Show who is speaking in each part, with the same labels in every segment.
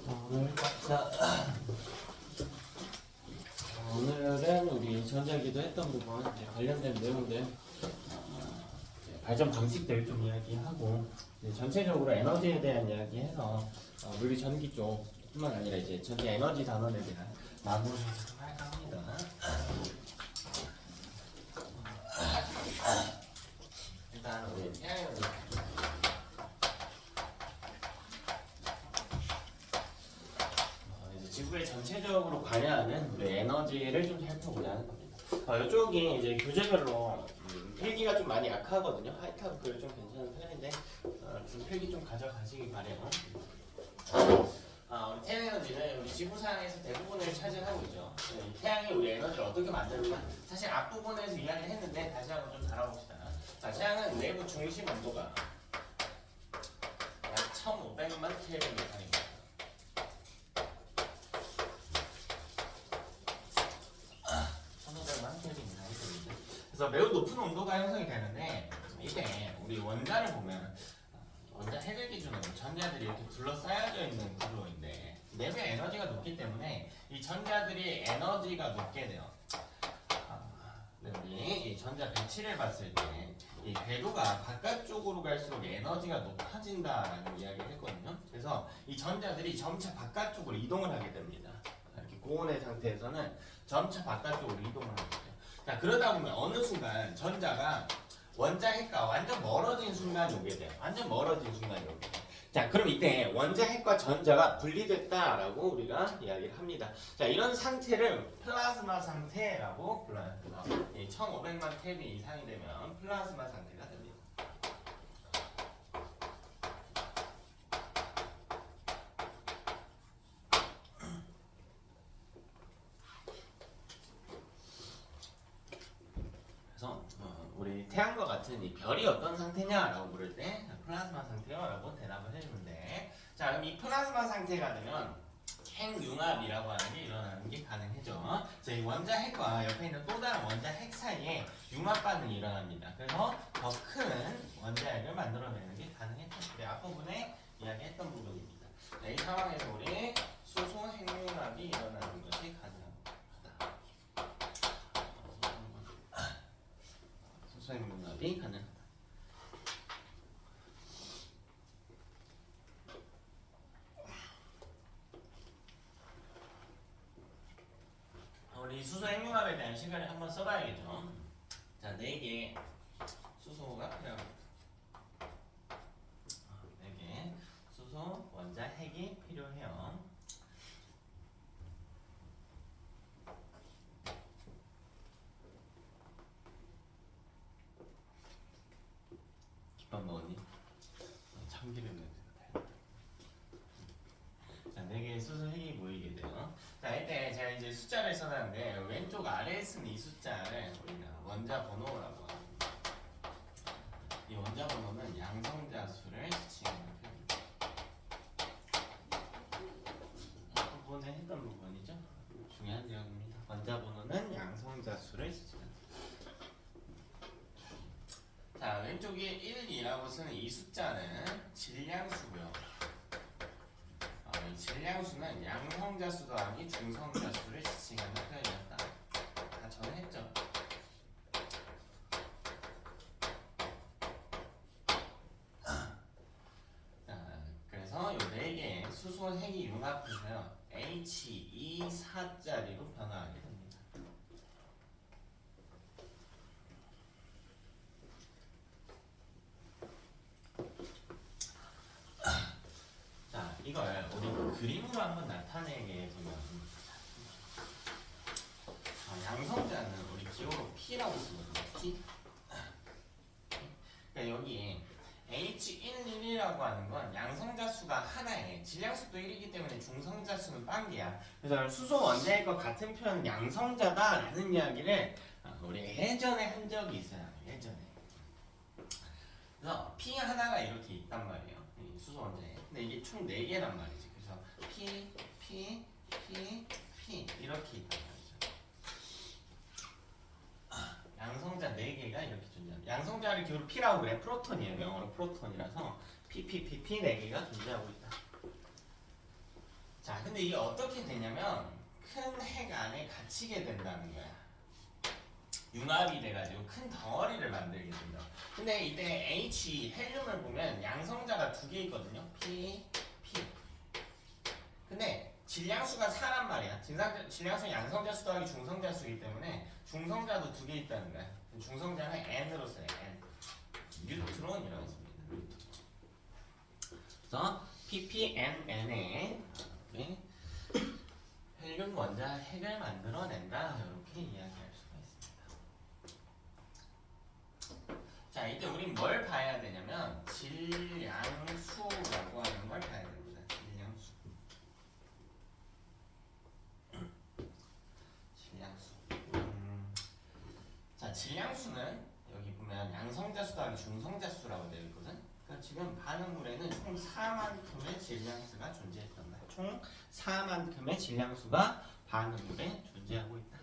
Speaker 1: 자, 오늘은 우리 전자기도 했던 부분 관련된 내용들 발전 방식들 좀 이야기하고 전체적으로 에너지에 대한 이야기해서 물리 전기 쪽뿐만 아니라 이제 전기 에너지 단원에 대한 마무리를 좀 할까 합니다. 일단 우리 태양에너지 지구에 전체적으로 관여하는 우리 에너지를 좀 살펴보자 하는 겁니다. 이쪽이 이제 교재별로 필기가 좀 많이 약하거든요. 하이탑 그래 좀 괜찮은 편인데 좀 필기 좀 가져가시기 바래요. 우리 태양 에너지는 우리 지구상에서 대부분을 차지하고 있죠. 태양이 우리 에너지를 어떻게 만드는가? 사실 앞부분에서 이야기를 했는데 다시 한번 좀 다뤄봅시다. 자, 태양은 내부 중심 온도가 약 1500만 켈빈 이상입니다. 그래서 매우 높은 온도가 형성이 되는데 이때 우리 원자를 보면 원자 핵을 기준으로 전자들이 이렇게 둘러싸여져 있는 구조인데 내부의 에너지가 높기 때문에 이 전자들이 에너지가 높게 돼요. 우리 이 전자 배치를 봤을 때 이 궤도가 바깥쪽으로 갈수록 에너지가 높아진다라는 이야기를 했거든요. 그래서 이 전자들이 점차 바깥쪽으로 이동을 하게 됩니다. 이렇게 고온의 상태에서는 점차 바깥쪽으로 이동을 하게 돼요. 자, 그러다 보면 어느 순간 전자가 원자 핵과 완전 멀어진 순간이 오게 돼요. 완전 멀어진 순간이 오게 돼요. 자, 그럼 이때 원자 핵과 전자가 분리됐다라고 우리가 이야기를 합니다. 자, 이런 상태를 플라즈마 상태라고 불러요. 그래서 1500만 켈빈 이상이 되면 플라즈마 상태가 됩니다. 그래서 우리 태양과 같은 이 별이 어떤 상태냐라고 물을 때 플라즈마 상태요라고 대답을 해주는데, 자, 그럼 이 플라즈마 상태가 되면 핵융합이라고 하는 게 일어나는 게 가능해져. 이 원자 핵과 옆에 있는 또 다른 원자 핵 사이에 융합 반응이 일어납니다. 그래서 더 큰 원자 핵을 만들어내는 게 가능했죠. 우리 앞부분에 이야기했던 부분입니다. 자, 이 상황에서 우리 수소 핵융합이 일어나는 것이 가능합니다. 수소 핵융합이 가능합니다. 우리 수소 핵융합에 대한 시간을 한번 써봐야겠죠. 자, 4개 수소가 필요합니다. 4개 수소 원자 핵이 필요해요. 김밥 먹었니? 참기름 냄새가 나요. 자, 4개의 수소 핵이 모이게 돼요. 자, 이때 제가 이제 숫자를 써놨는데 왼쪽 아래에 쓴 이 숫자를 우리가 원자 번호라고 합니다. 이 원자 번호는 양성자 수를 지칭하는 표현입니다. 앞부분에 했던 부분이죠. 중요한 내용입니다. 원자 번호는 양성자 수를 지칭합니다. 자, 왼쪽에 1, 2라고 쓰는 이 숫자는 질량수고요. 이 질량수는 양성자 수도 아닌 중성자 수를 지칭하는 표현이었다. 다 전에 했죠. 자, 그래서 이 4개의 수소 핵이 융합해서요 He24자리로 변화하게 됩니다. 자, 이걸 우리 그림으로 한번 나타내게 되면 양성자는 우리 기호로 P라고 쓰거든요. P. 그러니까 여기 H111이라고 하는 건 양성자 수가 하나에 질량수도 1이기 때문에 중성자 수는 빵개야. 그래서 수소 원자핵과 같은 표현은 양성자다라는 이야기를 우리 예전에 한 적이 있어요. 예전에. 그래서 P 하나가 이렇게 있단 말이에요. 이 수소 원자핵. 근데 이게 총 4개란 말이지. 그래서 P, P, P, P 이렇게 있단 말이죠. 양성자 4개가 이렇게 존재합니다. 양성자를 기호로 P라고 그래. 프로톤이에요. 영어로 프로톤이라서 P, P, P, P 4개가 존재하고 있다. 자, 근데 이게 어떻게 되냐면 큰 핵 안에 갇히게 된다는 거야. 융합이 돼가지고 큰 덩어리를 만들게 된다. 근데 이때 H 헬륨을 보면 양성자가 두 개 있거든요. P, P. 근데 질량수가 4란 말이야. 질량수 양성자 수 더하기 중성자 수이기 때문에 중성자도 두 개 있다는 거야. 중성자는 N으로 써요. N. 뉴트론이라고 씁니다. 그래서 PPNN에 헬륨 원자 핵을 만들어낸다. 이렇게 이야기할 수가 있습니다. 자, 이때 우린 뭘 봐야 되냐면 질량수라고 하는 걸 봐야 됩니다. 질량수. 자, 질량수는 여기 보면 양성자수 더하기 중성자수라고 되어 있거든. 그러니까 지금 반응물에는 총 4만큼의 질량수가 존재했단 말이야. 총 4만큼의 질량수가 반응물에 존재하고 있다.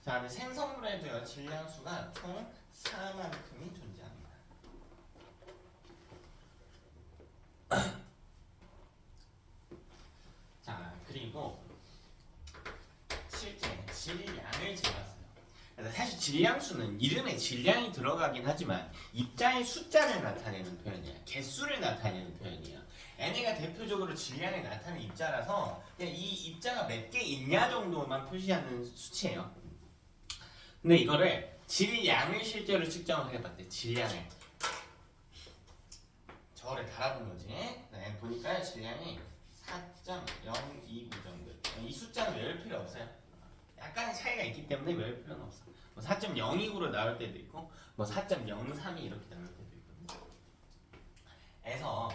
Speaker 1: 자, 근데 생성물에도요 질량수가 총 4만큼이 존재합니다. 자, 그리고 실제 질량을 재봤어요. 그래서 사실 질량수는 이름에 질량이 들어가긴 하지만 입자의 숫자를 나타내는 표현이야. 개수를 나타내는 표현이야. n가 대표적으로 질량을 나타내는 입자라서 그냥 이 입자가 몇 개 있냐 정도만 표시하는 수치예요. 근데 이거를 질량을 실제로 측정을 해봤대. 질량을 저를 달아본 거지. 네, 보니까 질량이 4.029 정도. 이 숫자는 외울 필요 없어요. 약간의 차이가 있기 때문에 외울 필요는 없어. 뭐 4.029로 나올 때도 있고, 뭐 4.032 이렇게 나올 때도 있거든요. 에서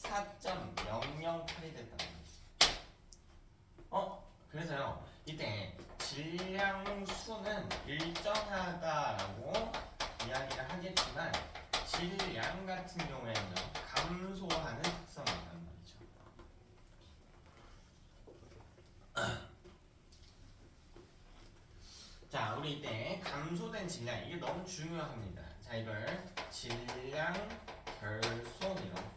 Speaker 1: 4.008이 됐단 말이지. 그래서요, 이때 질량수는 일정하다라고 이야기를 하겠지만, 질량 같은 경우에는 감소하는 특성이 있단 말이죠. 자, 우리 이때 감소된 질량, 이게 너무 중요합니다. 자, 이걸 질량 결손이라고.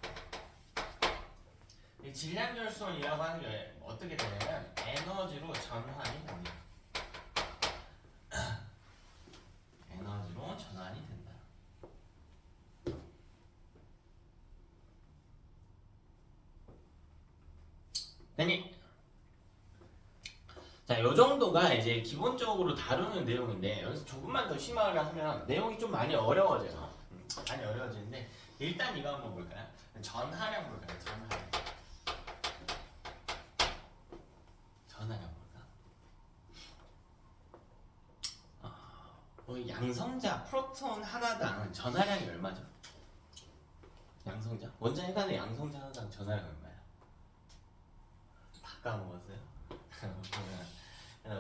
Speaker 1: 이 질량 결손이라고 하는 게 어떻게 되냐면 에너지로 전환이 됩니다. 에너지로 전환이 된다. 됐니? 자, 요 정도가 이제 기본적으로 다루는 내용인데 여기서 조금만 더 심화를 하면 내용이 좀 많이 어려워져요. 많이 어려워지는데 일단 이거 한번 볼까요? 전하량 볼까요? 전하량 볼까? 양성자 프로톤 하나당 전하량이 얼마죠? 양성자? 원자핵 안에 양성자 하나당 전하량 얼마야? 다 까먹었어요?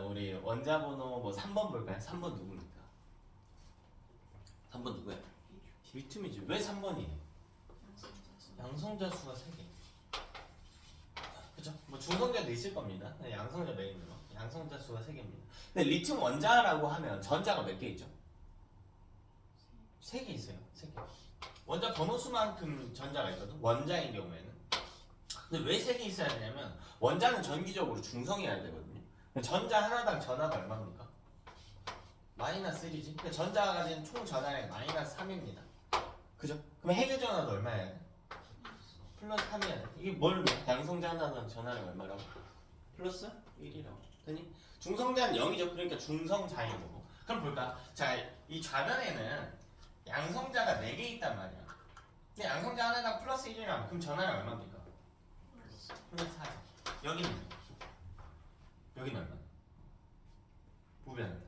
Speaker 1: 우리 원자 번호 뭐 3번 볼까요? 3번 누굽니까? 3번 누구야? 리튬이지. 왜 3번이에요? 양성자 수가 3개. 그죠? 뭐 중성자도 있을 겁니다. 양성자 메인으로. 양성자 수가 3개입니다. 근데 리튬 원자라고 하면 전자가 몇 개 있죠? 3개 있어요. 3개. 원자 번호 수만큼 전자가 있거든. 원자인 경우에는. 근데 왜 3개 있어야 되냐면 원자는 전기적으로 중성이어야 되거든요. 전자 하나당 전하가 얼마입니까? 마이너스 1이지. 근데 전자가 가진 총 전하량이 마이너스 3입니다. 그죠? 그럼 핵의 전하도 얼마야 돼? 플러스 3이야 돼. 이게 뭘 양성자 하나당 전하량 얼마라고? 플러스 1이라고. 되니? 중성자는 0이죠. 그러니까 중성자인 거고. 그럼 볼까? 자, 이 좌변에는 양성자가 4개 있단 말이야. 근데 양성자 하나당 플러스 1이라면 그럼 전하량 얼마입니까? 플러스 4. 여기는 얼마? 우변은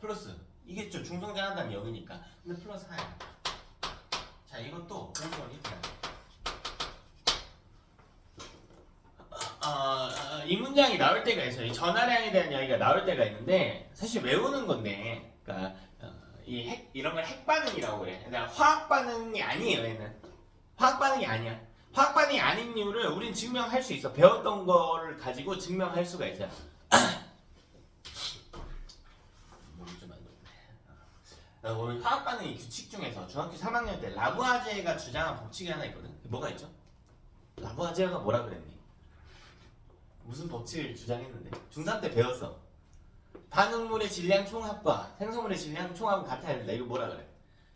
Speaker 1: 플러스 이겠죠. 중성자 하나당 0이니까. 근데 플러스 4야. 자, 이것도 공정이 돼야 돼. 이 문장이 나올 때가 있어요. 이 전하량에 대한 이야기가 나올 때가 있는데 사실 외우는 건데, 그러니까 이 핵 이런 걸 핵 반응이라고 그래. 그러니까 화학 반응이 아니에요. 얘는 화학 반응이 아니야. 화학 반응이 아닌 이유를 우린 증명할 수 있어. 배웠던 거를 가지고 증명할 수가 있어요. 목이 좀 안 좋네. 오늘 화학 반응의 규칙 중에서 중학교 3학년 때 라부아제가 주장한 법칙이 하나 있거든. 뭐가 있죠? 라부아제가 뭐라 그랬니? 무슨 법칙을 주장했는데 중3 때 배웠어. 반응물의 질량 총합과 생성물의 질량 총합은 같아야 된다. 이거 뭐라 그래?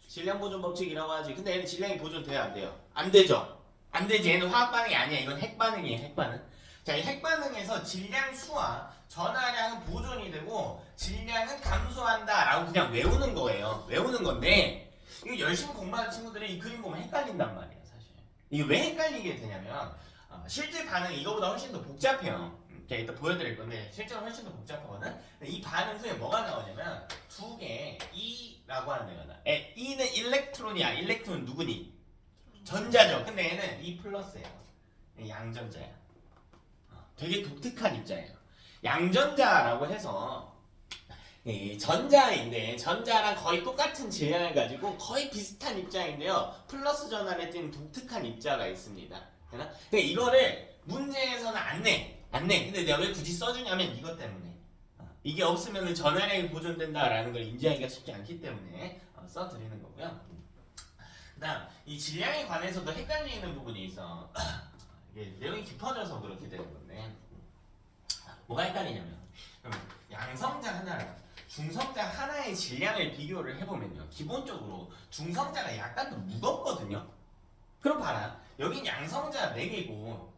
Speaker 1: 질량 보존 법칙이라고 하지. 근데 얘는 질량이 보존돼요, 안 돼요? 안 되죠. 안 되지. 얘는 화학 반응이 아니야. 이건 핵 반응이에요. 핵 반응. 자, 이 핵 반응에서 질량 수와 전하량은 보존이 되고 질량은 감소한다라고 그냥 외우는 거예요. 외우는 건데 이거 열심히 공부하는 친구들이 이 그림 보면 헷갈린단 말이에요, 사실. 이게 왜 헷갈리게 되냐면 실제 반응이 이거보다 훨씬 더 복잡해요. 제가 이따 보여드릴 건데 실제로 훨씬 더 복잡하거든. 이 반응 후에 뭐가 나오냐면 두 개 E라고 하는 애가 나. E는 일렉트론이야. 일렉트론 누구니? 전자죠. 근데 얘는 E 플러스예요. 양전자야. 되게 독특한 입자예요. 양전자라고 해서 전자인데 전자랑 거의 똑같은 질량을 가지고 거의 비슷한 입자인데요. 플러스 전환에 띄는 독특한 입자가 있습니다. 그러니까 이거를 문제에서는 안 내. 근데 내가 왜 굳이 써주냐면 이것 때문에. 이게 없으면 전화량이 보존된다라는 걸 인지하기가 쉽지 않기 때문에 써드리는 거고요. 그 다음 이 질량에 관해서도 헷갈리는 부분이 있어. 이게 내용이 깊어져서 그렇게 되는 건데 뭐가 헷갈리냐면 그럼 양성자 하나랑 중성자 하나의 질량을 비교를 해보면요. 기본적으로 중성자가 약간 더 무겁거든요. 그럼 봐라. 여긴 양성자 4개고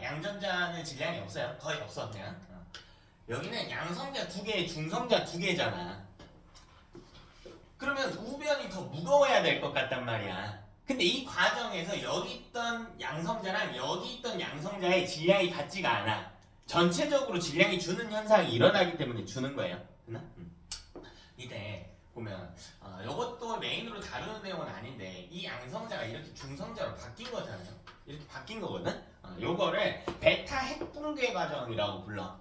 Speaker 1: 양전자는 질량이 없어요. 거의 없어 그냥. 여기는 양성자 2개, 중성자 2개잖아. 그러면 우변이 더 무거워야 될 것 같단 말이야. 근데 이 과정에서 여기 있던 양성자랑 여기 있던 양성자의 질량이 같지가 않아. 전체적으로 질량이 주는 현상이 일어나기 때문에 주는 거예요. 됐나? 이때 보면 이것도 메인으로 다루는 내용은 아닌데 이 양성자가 이렇게 중성자로 바뀐 거잖아요. 이렇게 바뀐 거거든. 요거를 베타 핵붕괴 과정이라고 불러.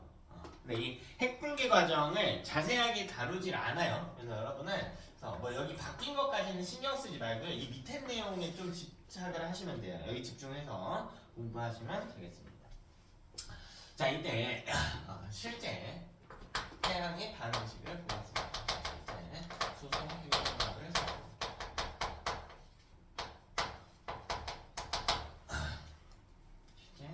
Speaker 1: 근데 이 핵붕괴 과정을 자세하게 다루질 않아요. 그래서 여러분은 뭐 여기 바뀐 것까지는 신경 쓰지 말고요. 이 밑에 내용에 좀 집착을 하시면 돼요. 여기 집중해서 공부하시면 되겠습니다. 자, 이때 실제 태양의 반응식을 보겠습니다. 실제 수소 핵융합을 해서 실제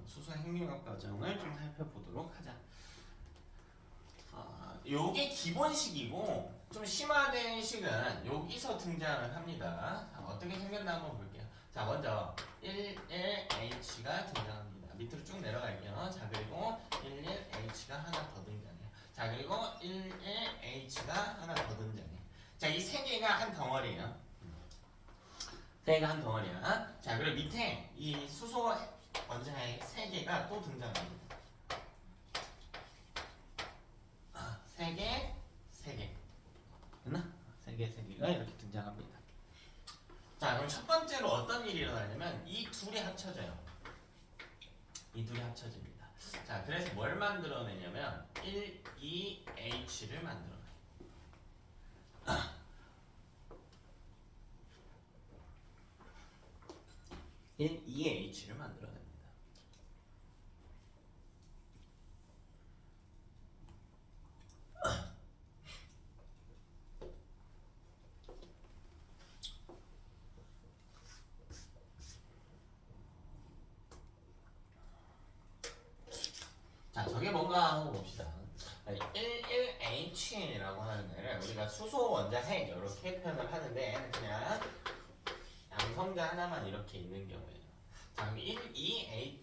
Speaker 1: 수소 핵융합 과정을 좀 살펴보도록 하자. 요게 기본식이고 좀 심화된 식은 여기서 등장을 합니다. 자, 어떻게 생겼나 한번 볼게요. 자, 먼저 11H가 등장합니다. 밑으로 쭉 내려갈게요. 자, 그리고 11H가 하나 더 등장해요. 자, 그리고 11H가 하나 더 등장해요. 자, 이 세 개가 한 덩어리예요. 세 개가 한 덩어리야. 자, 그리고 밑에 이 수소 원자의 세 개가 또 등장합니다. 세 개, 세 개. 됐나? 세 개가 이렇게 등장합니다. 자, 그럼 첫 번째로 어떤 일이 일어나냐면 이 둘이 합쳐져요. 이 둘이 합쳐집니다. 자, 그래서 뭘 만들어내냐면 1, 2H를 만들어내요. 1, 2H를 만들어냅니다. 자, 저게 뭔가 하고 봅시다. 11H라고 하는 애를 우리가 수소 원자 핵 이렇게 표현을 하는데 얘는 그냥 양성자 하나만 이렇게 있는 경우에요. 자, 그럼 12H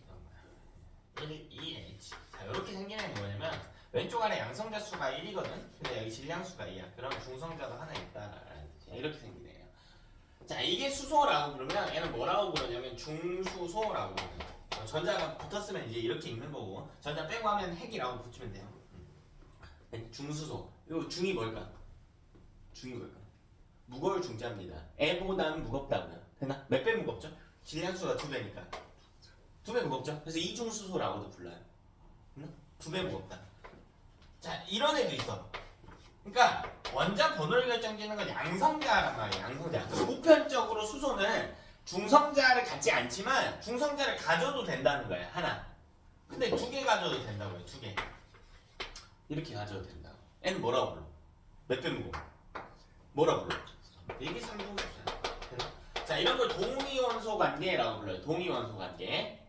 Speaker 1: 자, 이렇게 생긴 애는 뭐냐면 왼쪽 아래 양성자 수가 1이거든. 근데 여기 질량 수가 2야. 그러면 중성자도 하나 있다라는 뜻이야. 이렇게 생긴 애예요. 자, 이게 수소라고 부르면 얘는 뭐라고 부르냐면 중수소라고 부르요. 전자가 붙었으면 이제 이렇게 읽는 거고 전자 빼고 하면 핵이라고 붙이면 돼요. 중수소. 요 중이 뭘까? 중이 뭘까? 무거울 중자입니다. 애보다는 무겁다고요. 되나? 몇 배 무겁죠? 질량수가 2배니까 2배 무겁죠? 그래서 이중수소라고도 불러요. 2배 무겁다. 자, 이런 애도 있어. 그러니까 원자 번호를 결정짓는 건 양성자란 말이에요. 양성자. 보편적으로 수소는 중성자를 갖지 않지만 중성자를 가져도 된다는 거예요. 하나. 근데 2개 가져도 된다고요. 2개. 이렇게 가져도 된다고. N은 뭐라고 불러? 몇 배 무거워? 뭐라고 불러? 이게 상등수소야. 자, 이런 걸 동위원소 관계라고 불러요. 동위원소 관계.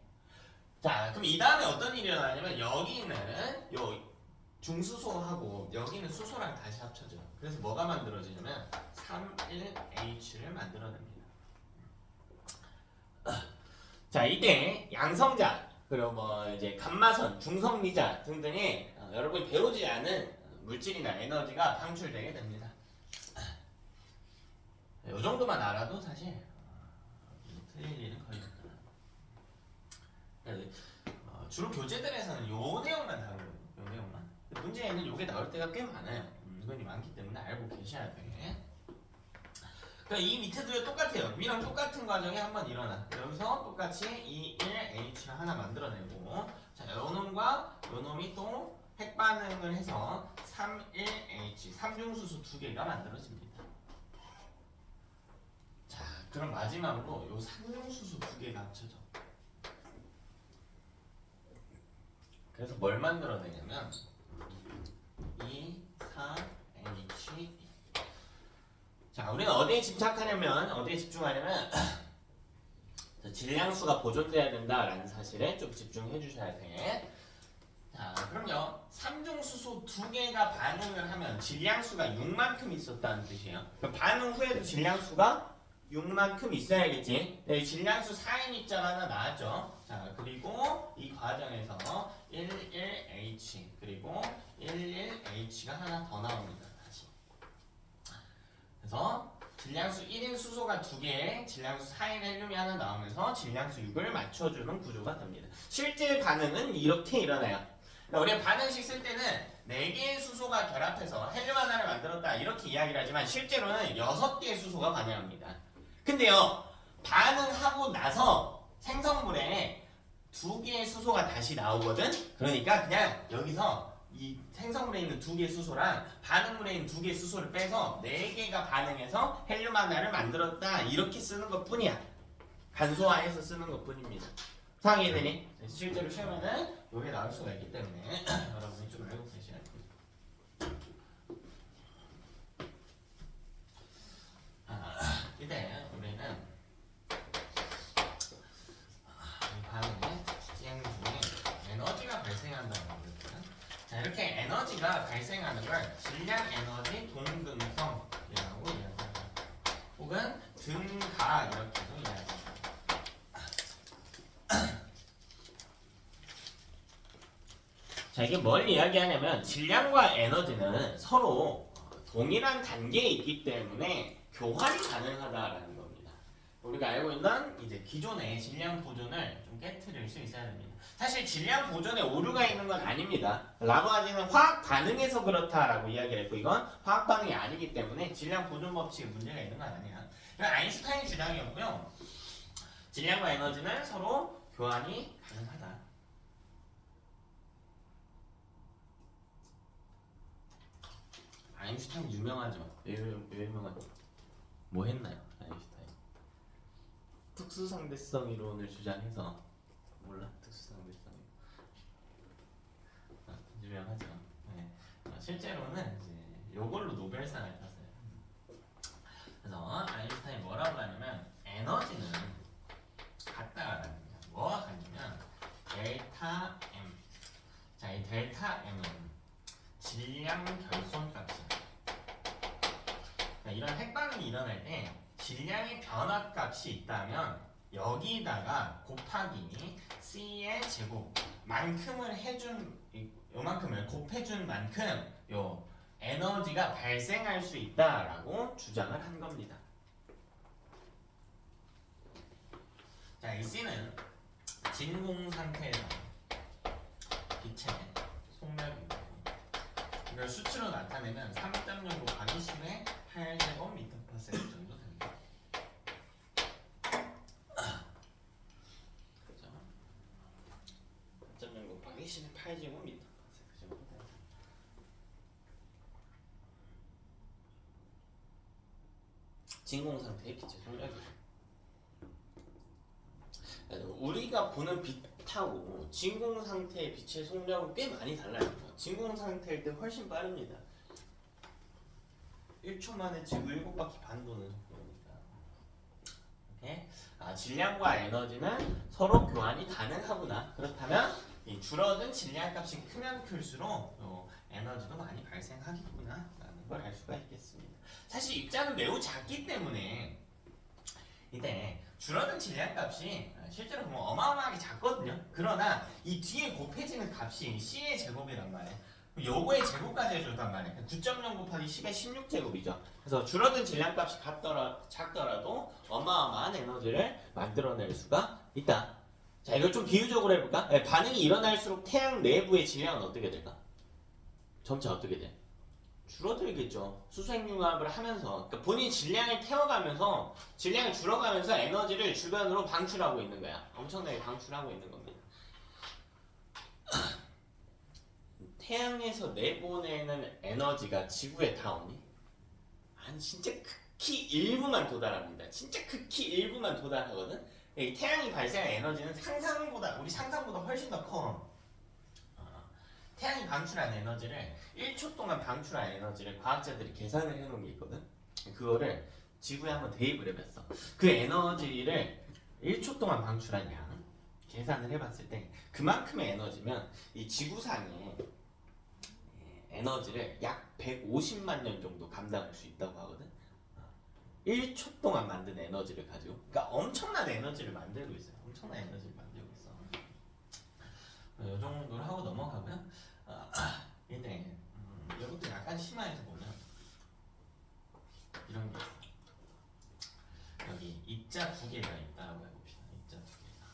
Speaker 1: 자, 그럼 이 다음에 어떤 일이 일어나냐면 여기는 요 중수소하고 여기는 수소랑 다시 합쳐져요. 그래서 뭐가 만들어지냐면 31H를 만들어냅니다. 자, 이때 양성자 그리고 뭐 이제 감마선, 중성미자 등등의 여러분이 배우지 않은 물질이나 에너지가 방출되게 됩니다. 이 정도만 알아도 사실 틀릴 일은 거의 없다. 주로 교재들에서는 요 내용만 다루거든요. 요 내용만. 문제에는 요게 나올 때가 꽤 많아요. 이건이 많기 때문에 알고 계셔야 돼. 그러니까 이 밑에도 똑같아요. 위랑 똑같은 과정이 한번 일어나. 여기서 똑같이 21H를 하나 만들어내고, 자, 요 놈과 요 놈이 또 핵반응을 해서 31H, 삼중수소 두 개가 만들어집니다. 자, 그럼 마지막으로 요 삼중수소 두 개가 합쳐져. 그래서 뭘 만들어내냐면 2, 4, H. 자, 우리는 어디에 집착하냐면, 어디에 집중하냐면 질량수가 보존돼야 된다라는 사실에 좀 집중해 주셔야 돼. 자, 그럼요. 삼중수소 두 개가 반응을 하면 질량수가 6만큼 있었다는 뜻이에요. 그럼 반응 후에도 질량수가 6만큼 있어야겠지. 네, 질량수 4인 입자가 하나 나왔죠. 자, 그리고 이 과정에서 11H 그리고 11H가 하나 더 나옵니다. 다시. 그래서 질량수 1인 수소가 2개, 질량수 4인 헬륨이 하나 나오면서 질량수 6을 맞춰주는 구조가 됩니다. 실제 반응은 이렇게 일어나요. 그러니까 우리가 반응식 쓸 때는 4개의 수소가 결합해서 헬륨 하나를 만들었다 이렇게 이야기를 하지만 실제로는 6개의 수소가 반응합니다. 근데요, 반응하고 나서 생성물에 2개의 수소가 다시 나오거든? 그러니까 그냥 여기서 이 생성물에 있는 2개의 수소랑 반응물에 있는 2개의 수소를 빼서 4개가 반응해서 헬륨 하나를 만들었다 이렇게 쓰는 것 뿐이야. 간소화해서 쓰는 것 뿐입니다. 상황이 되니? 실제로 시험에는 이게 나올 수가 있기 때문에 여러분이 좀 알고 계셔야 돼요. 이때 우리는 이 반응의 시행 중에 에너지가 발생한다는 거거든요. 자, 이렇게 에너지가 발생하는 걸 질량 에너지 동등성이라고 이야기합니다. 혹은 등가 이렇게도 이야기합니다. 자, 이게 뭘 이야기하냐면 질량과 에너지는 서로 동일한 단계에 있기 때문에 교환이 가능하다라는 겁니다. 우리가 알고 있는 이제 기존의 질량 보존을 좀 깨트릴 수 있어야 됩니다. 사실 질량 보존에 오류가 있는 건 아닙니다. 라보아지는 화학 반응에서 그렇다라고 이야기를 했고 이건 화학 반응이 아니기 때문에 질량 보존 법칙에 문제가 있는 건 아니야. 이건 아인슈타인 주장이었고요. 질량과 에너지는 서로 교환이 가능하다. 아인슈타인 유명하죠. 왜 유명하죠? 뭐 했나요? 아인슈타인 특수상대성 이론을 주장해서 몰라? 특수상대성 유명하죠. 네. 실제로는 이제 요걸로 노벨상을 탔어요. 그래서 아인슈타인이 뭐라고 하냐면 에너지는 같다라는 거예요. 뭐가 같냐면 델타 M. 자, 이 델타 M은 질량 결손값이야. 이런 핵반응이 일어날 때 질량의 변화값이 있다면 여기다가 곱하기 C의 제곱만큼을 해준 요만큼을 곱해준 만큼 요 에너지가 발생할 수 있다라고 주장을 한 겁니다. 자, 이 C는 진공 상태에서 빛의 속력이고 이걸 수치로 나타내면 3.0 곱하기 10의 8제곱미터/s 정도 됩니다. 그렇죠? 3.0 곱하기 10의 8제곱미터/s 정도 됩니다. 진공 상태의 빛의 속력이죠. 우리가 보는 빛하고 진공 상태의 빛의 속력은 꽤 많이 달라요. 진공 상태일 때 훨씬 빠릅니다. 1초 만에 지구 7바퀴 반 도는 속도입니다. 이렇게 질량과 에너지는 서로 교환이 가능하구나. 그렇다면 이 줄어든 질량값이 크면 클수록 에너지도 많이 발생하겠구나 라는 걸 알 수가 있겠습니다. 사실 입자는 매우 작기 때문에 이때 줄어든 질량값이 실제로 보면 어마어마하게 작거든요. 그러나 이 뒤에 곱해지는 값이 C의 제곱이란 말이에요. 요거의 제곱까지 해줬단 말이에요. 9.0 곱하기 10의 16제곱이죠. 그래서 줄어든 질량값이 작더라도 어마어마한 에너지를 만들어낼 수가 있다. 자, 이걸 좀 비유적으로 해볼까? 반응이 일어날수록 태양 내부의 질량은 어떻게 될까? 점차 어떻게 돼? 줄어들겠죠. 수소핵융합을 하면서, 그러니까 본인 질량을 태워가면서 질량이 줄어가면서 에너지를 주변으로 방출하고 있는 거야. 엄청나게 방출하고 있는 겁니다. 태양에서 내보내는 에너지가 지구에 닿으니 한 진짜 극히 일부만 도달합니다. 진짜 극히 일부만 도달하거든. 이 태양이 발생한 에너지는 우리 상상보다 훨씬 더 커. 태양이 방출한 에너지를 1초 동안 방출한 에너지를 과학자들이 계산을 해놓은 게 있거든. 그거를 지구에 한번 대입을 해봤어. 그 에너지를 1초 동안 방출한 양 계산을 해봤을 때 그만큼의 에너지면 이 지구상에 에너지를 약 150만 년 정도 감당할 수 있다고 하거든. 1초 동안 만든 에너지를 가지고, 그러니까 엄청난 에너지를 만들고 있어요. 엄청난 에너지를 만들고 있어. 이 정도를 하고 넘어가고요. 이제 이것도 약간 심화해서 보면 이런 게 있어요. 여기 입자 두 개가 있다고 해봅시다. 입자 두 개가.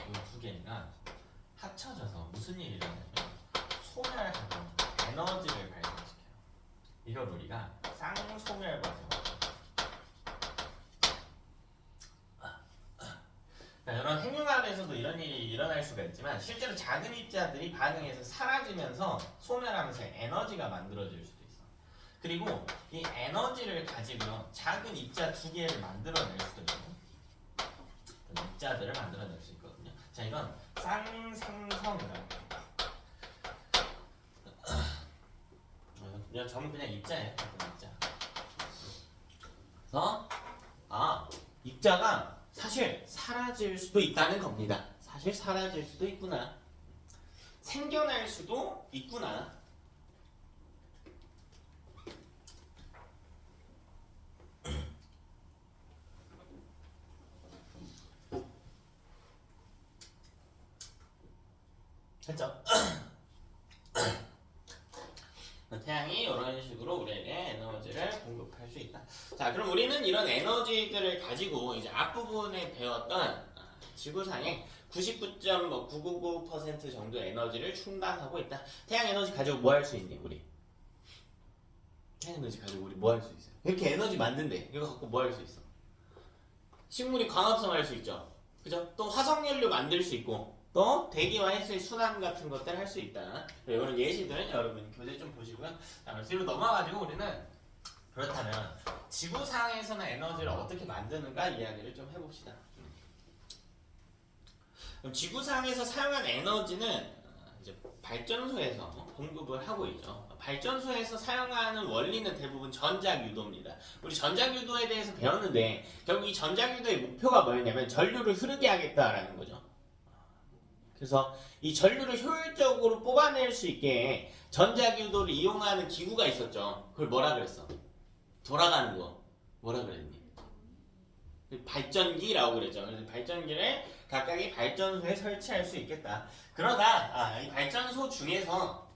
Speaker 1: 이 두 개가 합쳐져서 무슨 일이 일어나냐면 소멸하고 에너지를 발생시켜요. 이걸 우리가 쌍소멸 과정. 이런 핵융합에서도 이런 일이 일어날 수가 있지만 실제로 작은 입자들이 반응해서 사라지면서 소멸하면서 에너지가 만들어질 수도 있어. 그리고 이 에너지를 가지고 작은 입자 두 개를 만들어낼 수도 있고 입자들을 만들어낼 수 있거든요. 자, 이건 쌍생성이라고 해요. 저는 그냥 입자예요. 입자. 그래서 입자가 사실 사라질 수도 있다는 겁니다. 사실 사라질 수도 있구나. 생겨날 수도 있구나. 됐죠? 태양이 이런 식으로 우리에게 에너지를 공급할 수 있다. 자, 그럼 우리는 이런 에너지들을 가지고 이제 앞부분에 배웠던 지구상의 99.999% 정도 에너지를 충당하고 있다. 태양 에너지 가지고 뭐 할 수 있니, 우리? 태양 에너지 가지고 우리 뭐 할 수 있어요? 이렇게 에너지 만든대. 이거 갖고 뭐 할 수 있어? 식물이 광합성 할 수 있죠. 그죠? 또 화석연료 만들 수 있고 또 대기와 해수의 순환 같은 것들 할 수 있다. 이런 예시들은 여러분 교재 좀 보시고요. 자, 뒤로 넘어가지고 우리는 그렇다면 지구상에서는 에너지를 어떻게 만드는가 이야기를 좀 해봅시다. 그럼 지구상에서 사용한 에너지는 이제 발전소에서 공급을 하고 있죠. 발전소에서 사용하는 원리는 대부분 전자유도입니다. 우리 전자유도에 대해서 배웠는데 결국 이 전자유도의 목표가 뭐였냐면 전류를 흐르게 하겠다라는 거죠. 그래서 이 전류를 효율적으로 뽑아낼 수 있게 전자유도를 이용하는 기구가 있었죠. 그걸 뭐라 그랬어? 돌아가는 거. 뭐라 그랬니? 발전기라고 그랬죠. 그래서 발전기를 각각의 발전소에 설치할 수 있겠다. 그러나 이 발전소 중에서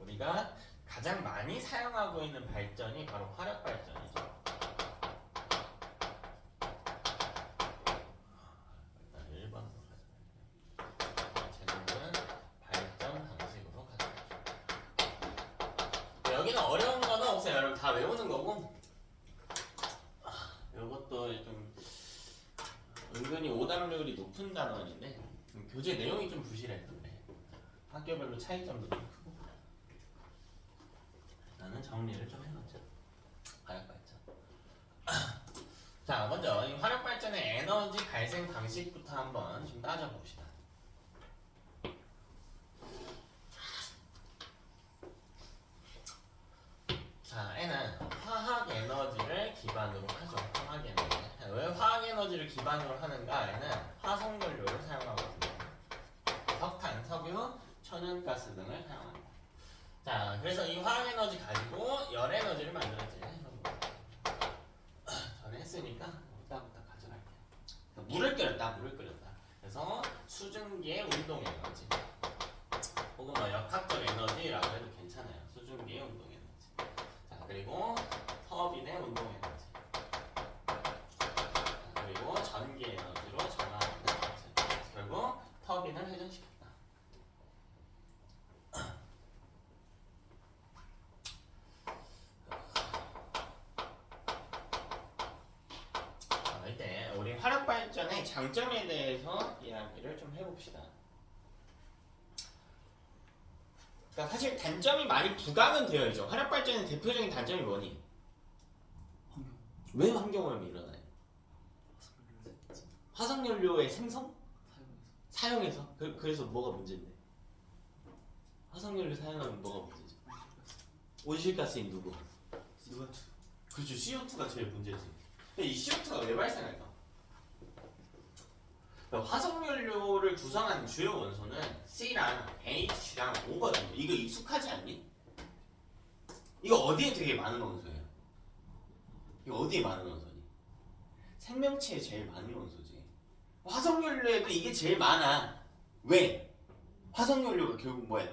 Speaker 1: 우리가 가장 많이 사용하고 있는 발전이 바로 화력 발전이죠. 여기는 어려운 거는 없어요. 여러분 다 외우는 거고. 이것도 좀 은근히 오답률이 높은 단원인데 교재 내용이 좀 부실해요. 학교별로 차이점도 좀 크고. 나는 정리를 좀 해놓자. 화력 발전. 자, 먼저 이 화력 발전의 에너지 발생 방식부터 한번 좀 따져봅시다. 자, N은 화학 에너지를 기반으로 하죠. 화학 에너지. 왜 화학 에너지를 기반으로 하는가? 얘는 화석연료를 사용하거든요. 석탄, 석유, 천연가스 등을 사용합니다. 자, 그래서 이 화학에너지 가지고 열에너지를 만들었지. 전에 했으니까 이따부터 가져갈게요. 물을 끓였다. 그래서 수증기의 운동에너지 혹은 뭐 역학적 에너지라고 해도 괜찮아요. 수증기의 운동에너지. 자, 그리고 터빈의 운동에너지. 그리고 전기에너지로 전환하는 에너지. 결국 터빈을 회전시켰다. 이때 우리 화력발전의 장점에 대해서 이야기를 좀 해봅시다. 그러니까 사실 단점이 많이 부각은 되어 있죠. 화력발전의 대표적인 단점이 뭐니? 왜 환경오염이 일어나요? 화석연료의 생성? 사용해서? 그래서 뭐가 문제인데? 화석연료 사용하면 뭐가 문제죠? 온실가스인 누구?
Speaker 2: CO2.
Speaker 1: 그렇죠. CO2가 제일 문제지. 근데 이 CO2가 왜 발생할까? 화석연료를 구성하는 주요 원소는 C랑 H랑 O거든요. 이거 익숙하지 않니? 이거 어디에 되게 많은 원소예요? 이거 어디에 많은 원소니? 생명체에 제일 많은 원소지. 화석연료에도 이게 제일 많아. 왜? 화석연료가 결국 뭐야?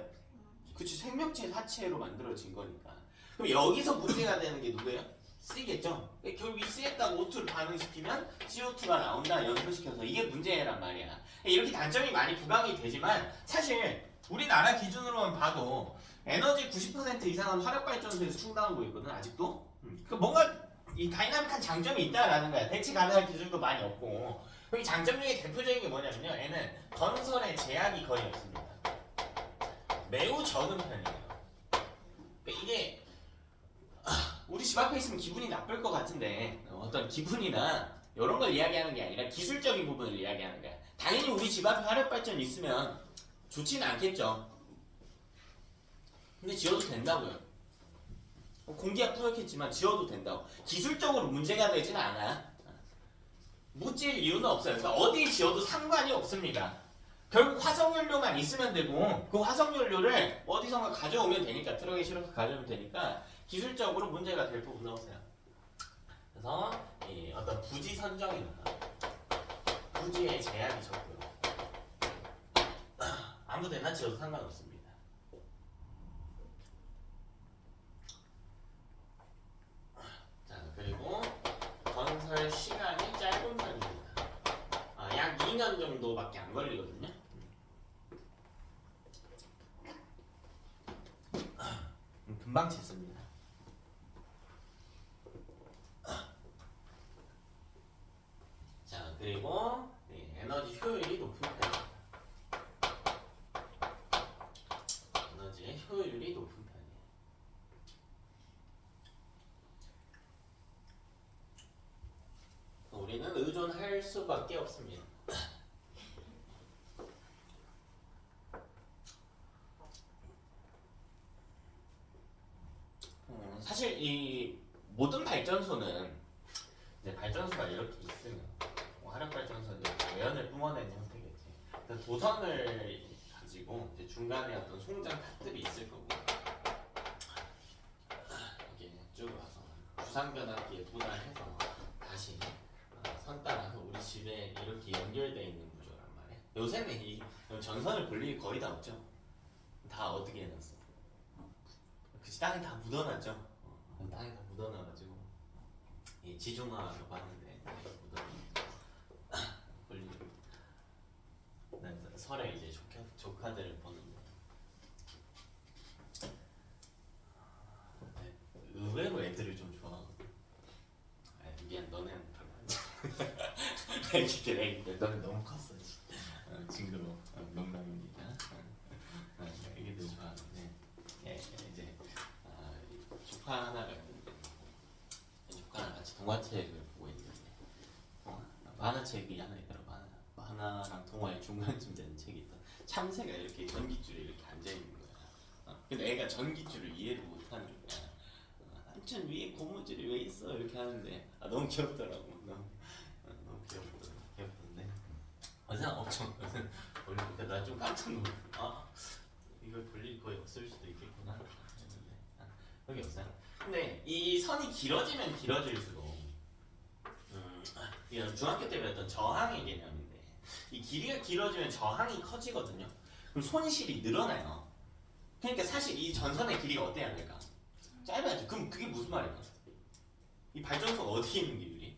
Speaker 1: 그치, 생명체 사체로 만들어진 거니까. 그럼 여기서 문제가 되는 게 누구예요? C겠죠? 결국 이 C에다가 O2를 반응시키면 CO2가 나온다, 연소시켜서. 이게 문제란 말이야. 이렇게 단점이 많이 부각이 되지만 사실 우리나라 기준으로만 봐도 에너지 90% 이상은 화력발전소에서 충당하고 있거든, 아직도. 그 뭔가 이 다이나믹한 장점이 있다라는 거야. 대체 가능한 기술도 많이 없고. 이 장점 중에 대표적인 게 뭐냐면요. 얘는 건설에 제약이 거의 없습니다. 매우 적은 편이에요. 그러니까 이게 우리 집 앞에 있으면 기분이 나쁠 것 같은데 어떤 기분이나 이런 걸 이야기하는 게 아니라 기술적인 부분을 이야기하는 거야. 당연히 우리 집 앞에 화력발전이 있으면 좋지는 않겠죠. 근데 지어도 된다고요. 공기가 뿌옇겠지만 지어도 된다고. 기술적으로 문제가 되지는 않아. 못 지을 이유는 없어요. 그러니까 어디 지어도 상관이 없습니다. 결국 화석연료만 있으면 되고 그 화석연료를 어디선가 가져오면 되니까, 트럭에 실어서 가져오면 되니까 기술적으로 문제가 될 부분은 없어요. 그래서 이 어떤 부지 선정이나 부지의 제약이 적고요. 아무데나 지어도 상관없습니다. 자, 그리고 건설 시간이 짧은 편입니다. 약 2년 정도밖에 안 걸리거든요. 금방 짓습니다. 자, 그리고 에너지 효율이 높은 편입니다. 에너지의 효율이 높은 편이에요. 우리는 의존할 수밖에 없습니다. 사실 이 모든 발전소는 이제 발전소가 이렇게 있으면 화력발전소는 외연을 뿜어내는 형태겠지. 그래서 도선을 가지고 이제 중간에 어떤 송장 탑들이 있을 거고 이렇게 쭉 와서 부상변압기에 도달해서 다시 선 따라서 우리 집에 이렇게 연결되어 있는 구조란 말이야. 요새는 이 전선을 볼 일이 거의 다 없죠. 다 어떻게 해놨어? 그치, 땅에 다 묻어놨죠. 땅에 다 묻어놔가지고 이 지중화라고 하는데 볼 일이 난 설에 이제 조카들을 보는데 의외로 애들을 좀 좋아하거든. 미안, 너네는 별로 안 좋아. 애기들 너네 너무 컸어. 징그러워. 농담입니다. 애기들 좋아하는데 이제 조카 하나가 있는데 조카랑 같이 동화책을 보고 있는데 만화책이 하나 있더라고. 만화랑 동화의 중간쯤 되는 책이 있다. 참새가 이렇게 전깃줄에 이렇게 앉아있는 거야. 근데 애가 전깃줄을 이해를 못하는 거야. 한참 위에 고무줄이 왜 있어? 이렇게 하는데 너무 귀엽더라고. 너무 귀엽더라고. 그래서 엄청 올리니까 나 좀 깜짝 놀랐어. 아 이걸 볼일 거의 없을 수도 있겠구나 했는데 여기 없어요. 근데 이 선이 길어지면 길어질수록 이런 중학교 때 배웠던 저항의 개념인데 이 길이가 길어지면 저항이 커지거든요. 그럼 손실이 늘어나요. 그러니까 사실 이 전선의 길이가 어때야 될까? 짧아야지. 그럼 그게 무슨 말이야? 이 발전소가 어디에 있는 게 유리?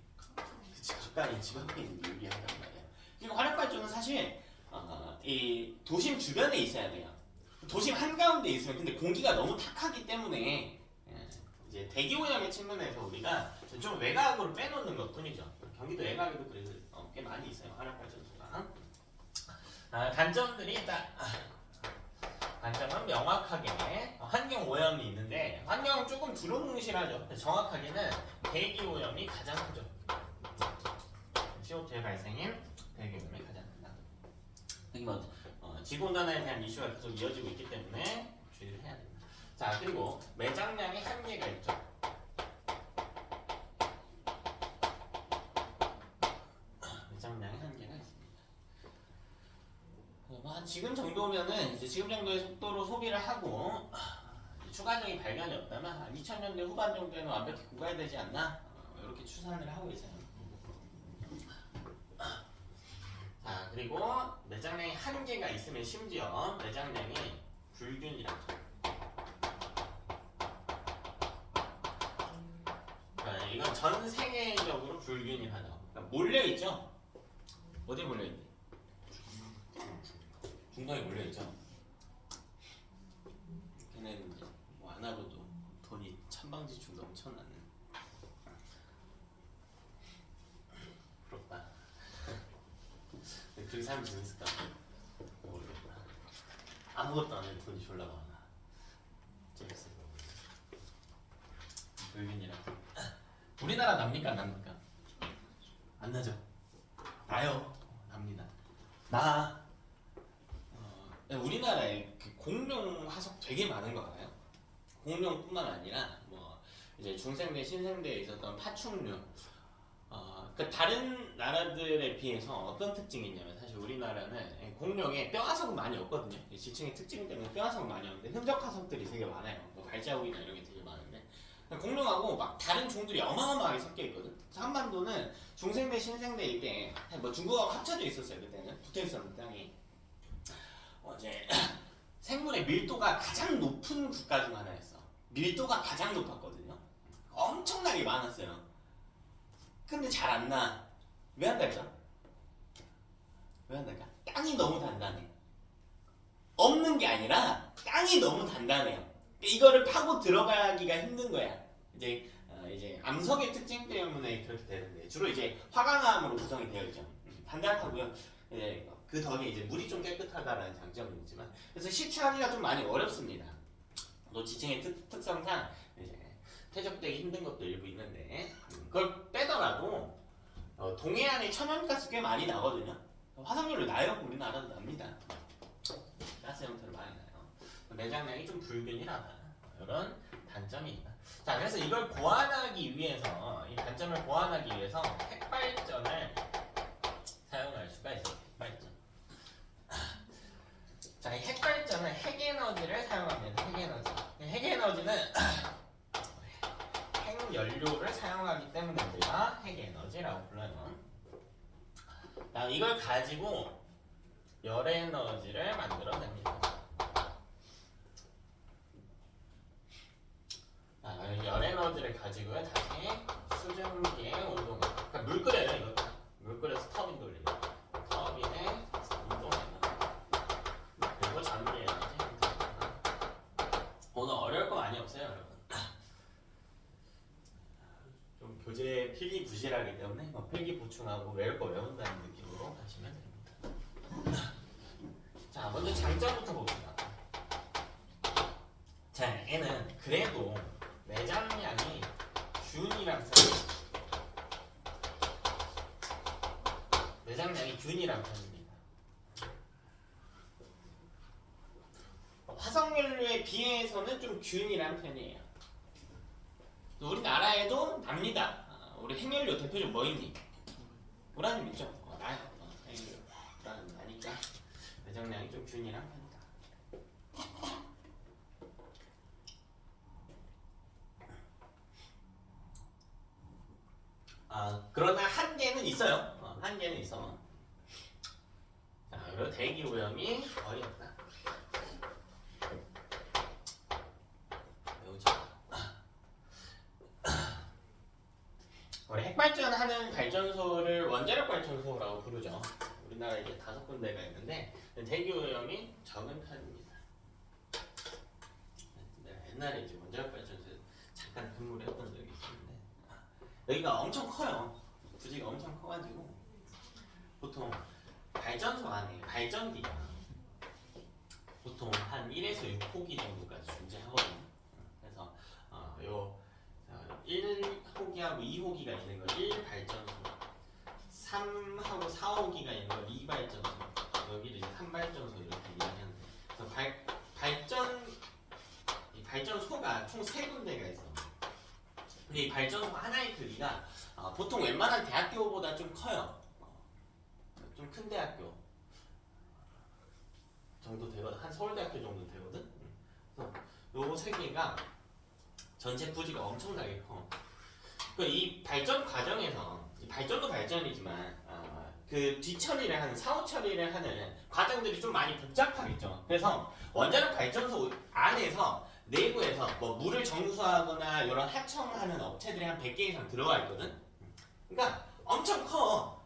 Speaker 1: 그치, 가까이 집 앞에 있는 게 유리하단 말이야. 그러니까 화력발전은 사실 이 도심 주변에 있어야 돼요. 도심 한가운데 있으면 근데 공기가 너무 탁하기 때문에 이제 대기오염의 측면에서 우리가 좀 외곽으로 빼놓는 것 뿐이죠. 경기도 외곽에도 그래도 꽤 많이 있어요. 화력발전소가. 단점들이 딱 단점은 명확하게 환경 오염이 있는데 환경은 조금 두루뭉실하죠. 정확하게는 대기 오염이 가장 크죠. CO2의 발생인 대기 오염이 가장 크다. 여기 뭐 지구온난화에 대한 이슈가 계속 이어지고 있기 때문에 주의를 해야 됩니다. 자 그리고 매장량의 한계가 있죠. 매장량의 한계가 있습니다. 지금 정도면은 이제 지금 정도의 속도로 소비를 하고 추가적인 발견이 없다면 2000년대 후반 정도에는 완벽히 구가야 되지 않나 이렇게 추산을 하고 있어요. 자 그리고 매장량이 한계가 있으면 심지어 매장량이 불균이라고. 그러니까 이건 전 세계적으로 불균이하다. 그러니까 몰려 있죠. 어디 몰려 있니? 중동에 몰려 있죠. 걔네는 뭐 하나로도 돈이 천방지축 넘쳐나는. 부럽다. 그렇게 살면 재밌을까? 모르겠다. 아무것도 안 해도 돈이 졸라 많아. 재밌어. 불균이라고. 우리나라 납니까 안 납니까? 안 나죠. 나요. 납니다. 나. 우리나라에 공룡 화석 되게 많은 거 알아요? 공룡뿐만 아니라 뭐 이제 중생대, 신생대에 있었던 파충류. 그 다른 나라들에 비해서 어떤 특징이 있냐면 사실 우리나라는 공룡에 뼈화석은 많이 없거든요. 지층의 특징 때문에 뼈화석은 많이 없는데 흔적 화석들이 되게 많아요. 뭐 발자국이나 이런 게 되게 많은데 공룡하고 막 다른 종들이 어마어마하게 섞여 있거든. 그래서 한반도는 중생대, 신생대 이때 뭐 중국하고 합쳐져 있었어요. 그때는 붙어 있었는 땅이. 이제 생물의 밀도가 가장 높은 국가 중 하나였어. 밀도가 가장 높았거든요. 엄청나게 많았어요. 근데 잘 안 나. 왜 안 날까? 왜 안 날까? 땅이 너무 단단해. 없는 게 아니라 땅이 너무 단단해요. 이거를 파고 들어가기가 힘든 거야. 이제 암석의 특징 때문에 그렇게 되는데 주로 이제 화강암으로 구성이 되어 있죠. 단단하고요. 그 덕에 이제 물이 좀 깨끗하다라는 장점이 있지만 그래서 시추하기가 좀 많이 어렵습니다. 또 지층의 특성상 이제 퇴적되기 힘든 것도 일부 있는데 그걸 빼더라도 동해안에 천연가스 꽤 많이 나거든요. 화석연료 나요. 우리나라도 납니다. 가스 형태로 많이 나요. 매장량이 좀 불균이하다. 이런 단점이 있다. 자, 그래서 이걸 보완하기 위해서 이 단점을 보완하기 위해서 핵발전을 사용할 수가 있어요. 핵발전. 자, 이 핵발전은 핵에너지를 사용합니다. 핵에너지. 핵에너지는 핵연료를 사용하기 때문에 우리가 핵에너지라고 불러요. 다음 이걸 가지고 열에너지를 만들어냅니다. 열에너지를 가지고요 다시 수증기의 온도가 그러니까 물 끓여요. 이거 물 끓여서 터빈 돌리고 터빈의 운동에너지 그리고 전기에너지. 오늘 어려울 거 많이 없어요 여러분. 좀 교재 필기 부실하기 때문에 필기 보충하고 외울 거 외운다는 느낌으로 하시면 됩니다. 자, 먼저 장점부터 봅시다. 자, 얘는 그래도 매장량이 균이란 편이에요. 매장량이 균이란 편입니다. 화석연료에 비해서는 좀 균이란 편이에요. 우리나라에도 납니다. 우리 핵연료 대표적으로 뭐 있니? 우라늄 있죠? 나요. 핵연료. 우라늄. 배정량이 좀 균일한 편이다. 그러나 한계는 있어요. 한계는 있어. 자, 그리고 대기 오염이 거의 없다. 외우지. 우리 핵발전하는 발전소를 원자력 발전소라고 부르죠. 우리나라에 이제 5군데가 있는데 대기 오염이 적은 편입니다. 내가 옛날에 이제 원자력 발전소에 잠깐 근무를 했던 적이 있었는데 여기가 엄청 커요. 부지가 엄청 커가지고 보통 발전소 안에 발전기가 보통 한 1에서 6호기 정도까지 존재하거든요. 그래서 요 1호기하고 2호기가 있는 걸 1발전소, 3하고 4호기가 있는 걸 2발전소, 여기를 이제 3발전소 이렇게 이야기하는데, 그래서 발전소가 총 3군데가 있어. 근데 이 발전소 하나의 크기가 보통 웬만한 대학교보다 좀 커요. 좀 큰 대학교 정도 되거든. 한 서울대학교 정도 되거든. 그래서 요 3개가 전체 부지가 엄청나게 커. 이 발전 과정에서 발전도 발전이지만 그 뒤처리를 하는 사후 처리를 하는 과정들이 좀 많이 복잡하겠죠. 그래서 원자력 발전소 안에서 내부에서 뭐 물을 정수하거나 이런 하청하는 업체들이 한 100개 이상 들어가 있거든. 그러니까 엄청 커.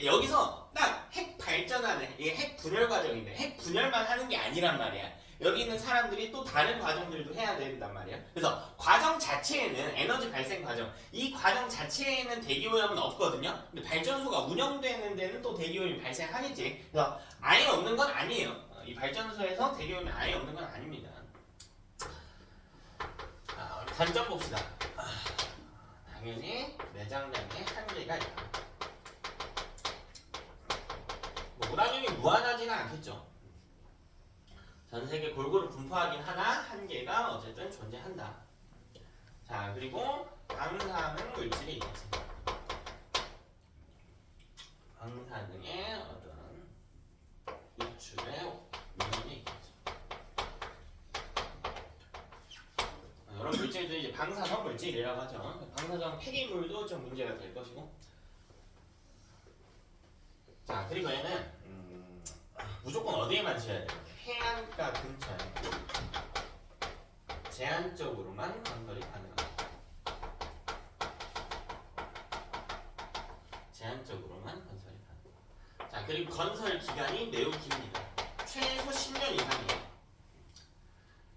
Speaker 1: 여기서 딱 핵 발전하는 이게 핵 분열 과정인데 핵 분열만 하는 게 아니란 말이야. 여기 있는 사람들이 또 다른 과정들도 해야 된단 말이야. 그래서 과정 자체에는 에너지 발생 과정, 이 과정 자체에는 대기오염은 없거든요. 근데 발전소가 운영되는 데는 또 대기오염이 발생하겠지. 그래서 아예 없는 건 아니에요. 이 발전소에서 대기오염이 아예 없는 건 아닙니다. 우리 단점 봅시다. 당연히 내장량의 한계가 있다. 당연히 무한하지는 않겠죠. 전 세계 골고루 분포하긴 하나 한계가 어쨌든 존재한다. 자, 그리고 방사능 물질이 있겠지. 방사능의 어떤 유출의 위험이 있겠죠. 여러 물질들이 이제 방사성 물질이라고 하죠. 방사성 폐기물도 좀 문제가 될 것이고. 자, 그리고 얘는 무조건 어디에만 지어야 돼요? 해안가 근처에 제한적으로만 건설이 가능합니다. 제한적으로만 건설이 가능합니다. 자, 그리고 건설 기간이 매우 깁니다. 최소 10년 이상이에요.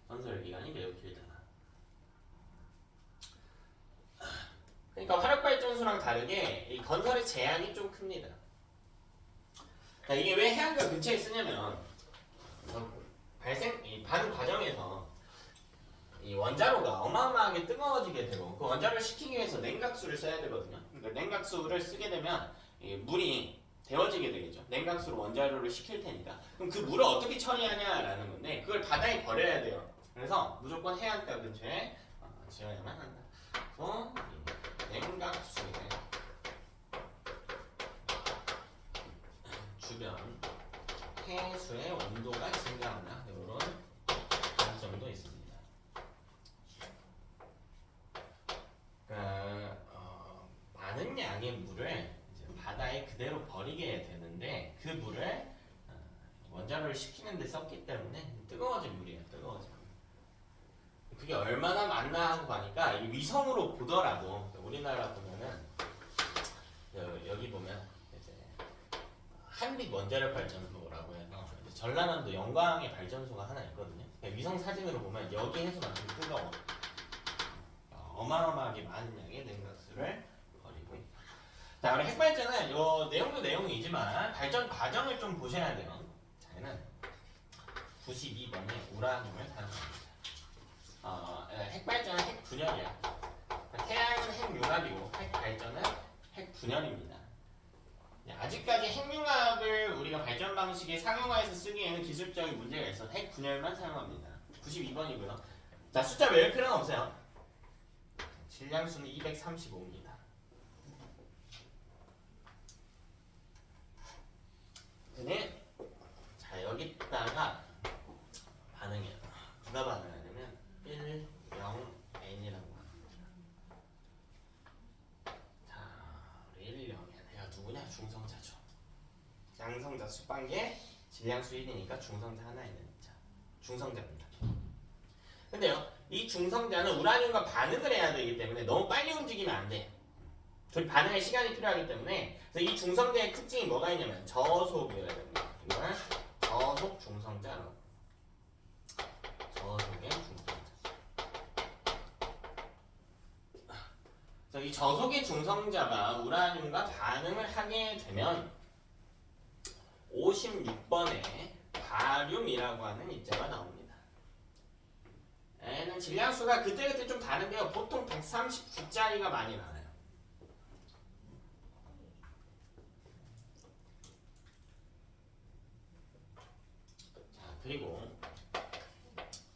Speaker 1: 건설 기간이 매우 길잖아. 그러니까 화력발전소랑 다르게 이 건설의 제한이 좀 큽니다. 자, 이게 왜 해안가 근처에 쓰냐면 이 반응 과정에서 이 원자로가 어마어마하게 뜨거워지게 되고 그 원자로를 식히기 위해서 냉각수를 써야 되거든요. 그러니까 냉각수를 쓰게 되면 이 물이 데워지게 되겠죠. 냉각수로 원자로를 식힐 테니까. 그럼 그 물을 어떻게 처리하냐라는 건데 그걸 바다에 버려야 돼요. 그래서 무조건 해안가 근처에 지어야만 한다. 그래서 냉각수에 주변 해수의 온도가 증가한다. 이런 단점도 있습니다. 그러니까 많은 양의 물을 이제 바다에 그대로 버리게 되는데 그 물을 원자로를 식히는 데 썼기 때문에 뜨거워진 물이에요. 뜨거워진 물. 그게 얼마나 많나 하고 보니까 위성으로 보더라도 우리나라 보면은 여기 보면 이제 한빛 원자력 발전소라고 해서 전라남도 영광에 발전소가 하나 있거든요. 위성 사진으로 보면 여기 해수만큼 뜨거워. 어마어마하게 많은 양의 냉각수를 버리고 있다. 자, 우리 핵발전은 요 내용도 내용이지만 발전 과정을 좀 보셔야 돼요. 자, 얘는 92번에 우라늄을 사용합니다. 핵발전은 핵분열이야. 태양은 핵융합이고 핵발전은 핵분열입니다. 아직까지 핵융합을 우리가 발전 방식의 상용화해서 쓰기에는 기술적인 문제가 있어 핵분열만 사용합니다. 92번이고요. 자, 숫자 외울 필요는 없어요. 질량수는 235입니다. 자, 여기 받았다가 반응이야. 누가 반응하냐면 1, 0, n이라고 합니다. 자, 우리 1, 0이야. 얘가 누구냐? 중성자죠. 양성자 수반계 질량수 1이니까 중성자 하나 있는 자, 중성자입니다. 근데요, 이 중성자는 우라늄과 반응을 해야 되기 때문에 너무 빨리 움직이면 안 돼. 저희 반응할 시간이 필요하기 때문에 그래서 이 중성자의 특징이 뭐가 있냐면 저속이어야 됩니다. 이거는 저속 중성자로. 저속의 중성자. 그래서 이 저속의 중성자가 우라늄과 반응을 하게 되면 56번에 바륨이라고 하는 입자가 나옵니다. 얘는 질량수가 그때그때 좀 다른데요. 보통 139짜리가 많이 나와요. 자, 그리고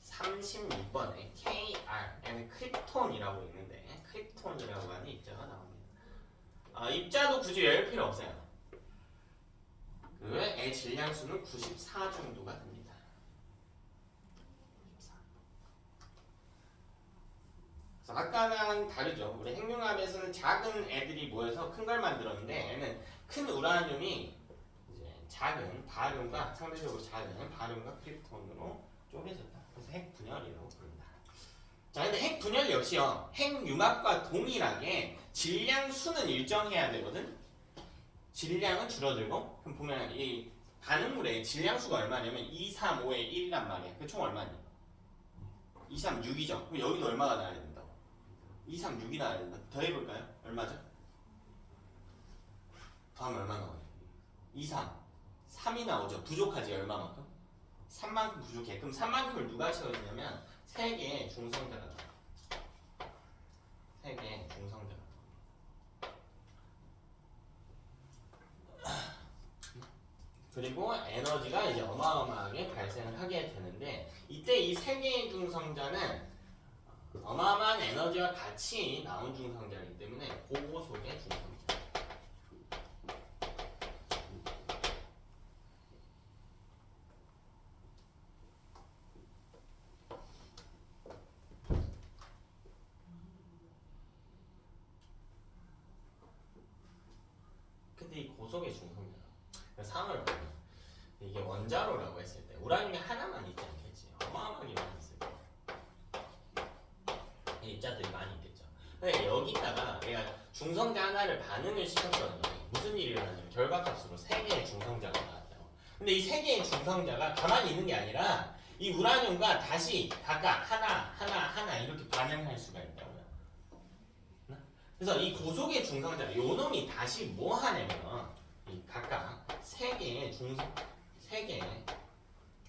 Speaker 1: 36번에 KR, 얘는 크립톤이라고 있는데 크립톤이라고 하는 입자가 나옵니다. 입자도 굳이 외울 필요 없어요. 애 질량수는 94 정도가 됩니다. 94. 그래서 아까랑 다르죠. 우리 핵융합에서는 작은 애들이 모여서 큰 걸 만들었는데 얘는 큰 우라늄이 이제 작은 바륨과 상대적으로 작은 바륨과 크립톤으로 쪼개졌다. 그래서 핵분열이라고 부른다. 자, 근데 핵분열 역시요. 핵융합과 동일하게 질량수는 일정해야 되거든. 질량은 줄어들고 그럼 보면 이 반응물의 질량수가 얼마냐면 2, 3, 5의 1이란 말이야. 그 총 얼마니? 2, 3, 6이죠. 그럼 여기도 얼마가 나와야 된다고? 2, 3, 6이 나와야 된다. 더 해볼까요? 얼마죠? 더하면 얼마 나와요? 2, 3, 3이 나오죠. 부족하지 얼마만큼? 3만큼 부족해. 그럼 3만큼을 누가 채워주냐면 3개의 중성자가 나와요. 3개의 중성자가. 그리고 에너지가 이제 어마어마하게 발생을 하게 되는데 이때 이 세 개의 중성자는 어마어마한 에너지와 같이 나온 중성자이기 때문에 고속의 중성자. 근데 이 고속의 중성자 상을 보면 이게 원자로라고 했을 때 우라늄이 하나만 있지 않겠지. 어마어마하게 많이 있을 거야. 입자들이 많이 있겠죠. 근데 여기다가 얘가 중성자 하나를 반응을 시켰더니 무슨 일이 일어나냐면 결과값으로 3개의 중성자가 나왔다고. 근데 이 3개의 중성자가 가만히 있는 게 아니라 이 우라늄과 다시 각각 하나 이렇게 반응할 수가 있다고요. 그래서 이 고속의 중성자 요 놈이 다시 뭐 하냐면 이 각각 3개의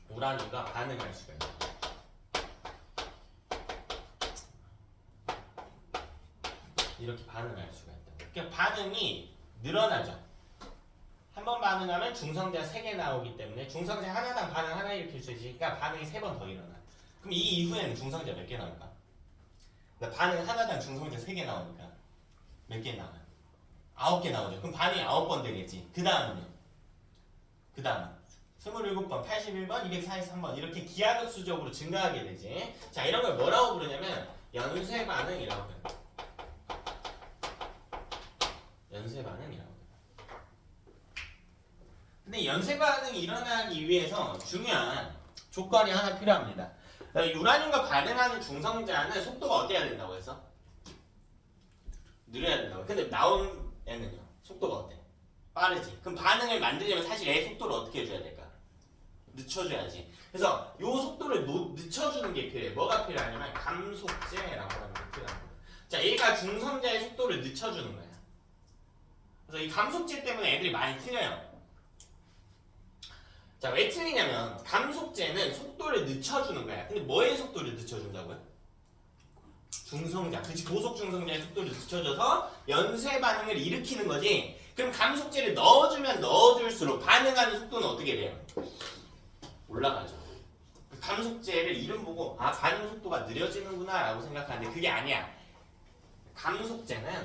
Speaker 1: 우라늄과 반응할 수가 있어요. 이렇게 반응할 수가 있다. 그러니까 반응이 늘어나죠. 한 번 반응하면 중성자 3개 나오기 때문에 중성자 하나당 반응 하나 일으킬 수 있으니까 반응이 3번 더 일어나. 그럼 이 이후에는 중성자 몇 개 나올까? 그러니까 반응 하나당 중성자 3개 나오니까 몇 개 나와요? 9개 나오죠. 그럼 반응이 9번 되겠지. 그 다음은요? 그 다음은 27번, 81번, 243번 이렇게 기하급수적으로 증가하게 되지. 자, 이런 걸 뭐라고 부르냐면 연쇄 반응이라고 해요. 연쇄 반응이라고 해요. 근데 연쇄 반응이 일어나기 위해서 중요한 조건이 하나 필요합니다. 유라늄과 반응하는 중성자는 속도가 어때야 된다고 해서? 느려야 된다고. 근데 나온 애는요? 속도가 어때? 빠르지. 그럼 반응을 만들려면 사실 애 속도를 어떻게 해줘야 될까? 늦춰줘야지. 그래서 이 속도를 늦춰주는 게 필요해. 뭐가 필요하냐면 감속제라고 하는 게 필요합니다. 자, 얘가 중성자의 속도를 늦춰주는 거야. 그래서 이 감속제 때문에 애들이 많이 틀려요. 자, 왜 틀리냐면 감속제는 속도를 늦춰주는 거야. 근데 뭐의 속도를 늦춰준다고요? 중성자, 그치, 고속 중성자의 속도를 늦춰줘서 연쇄 반응을 일으키는 거지. 그럼 감속제를 넣어주면 넣어줄수록 반응하는 속도는 어떻게 돼요? 올라가죠. 감속제를 이름 보고 아, 반응 속도가 느려지는구나 라고 생각하는데 그게 아니야. 감속제는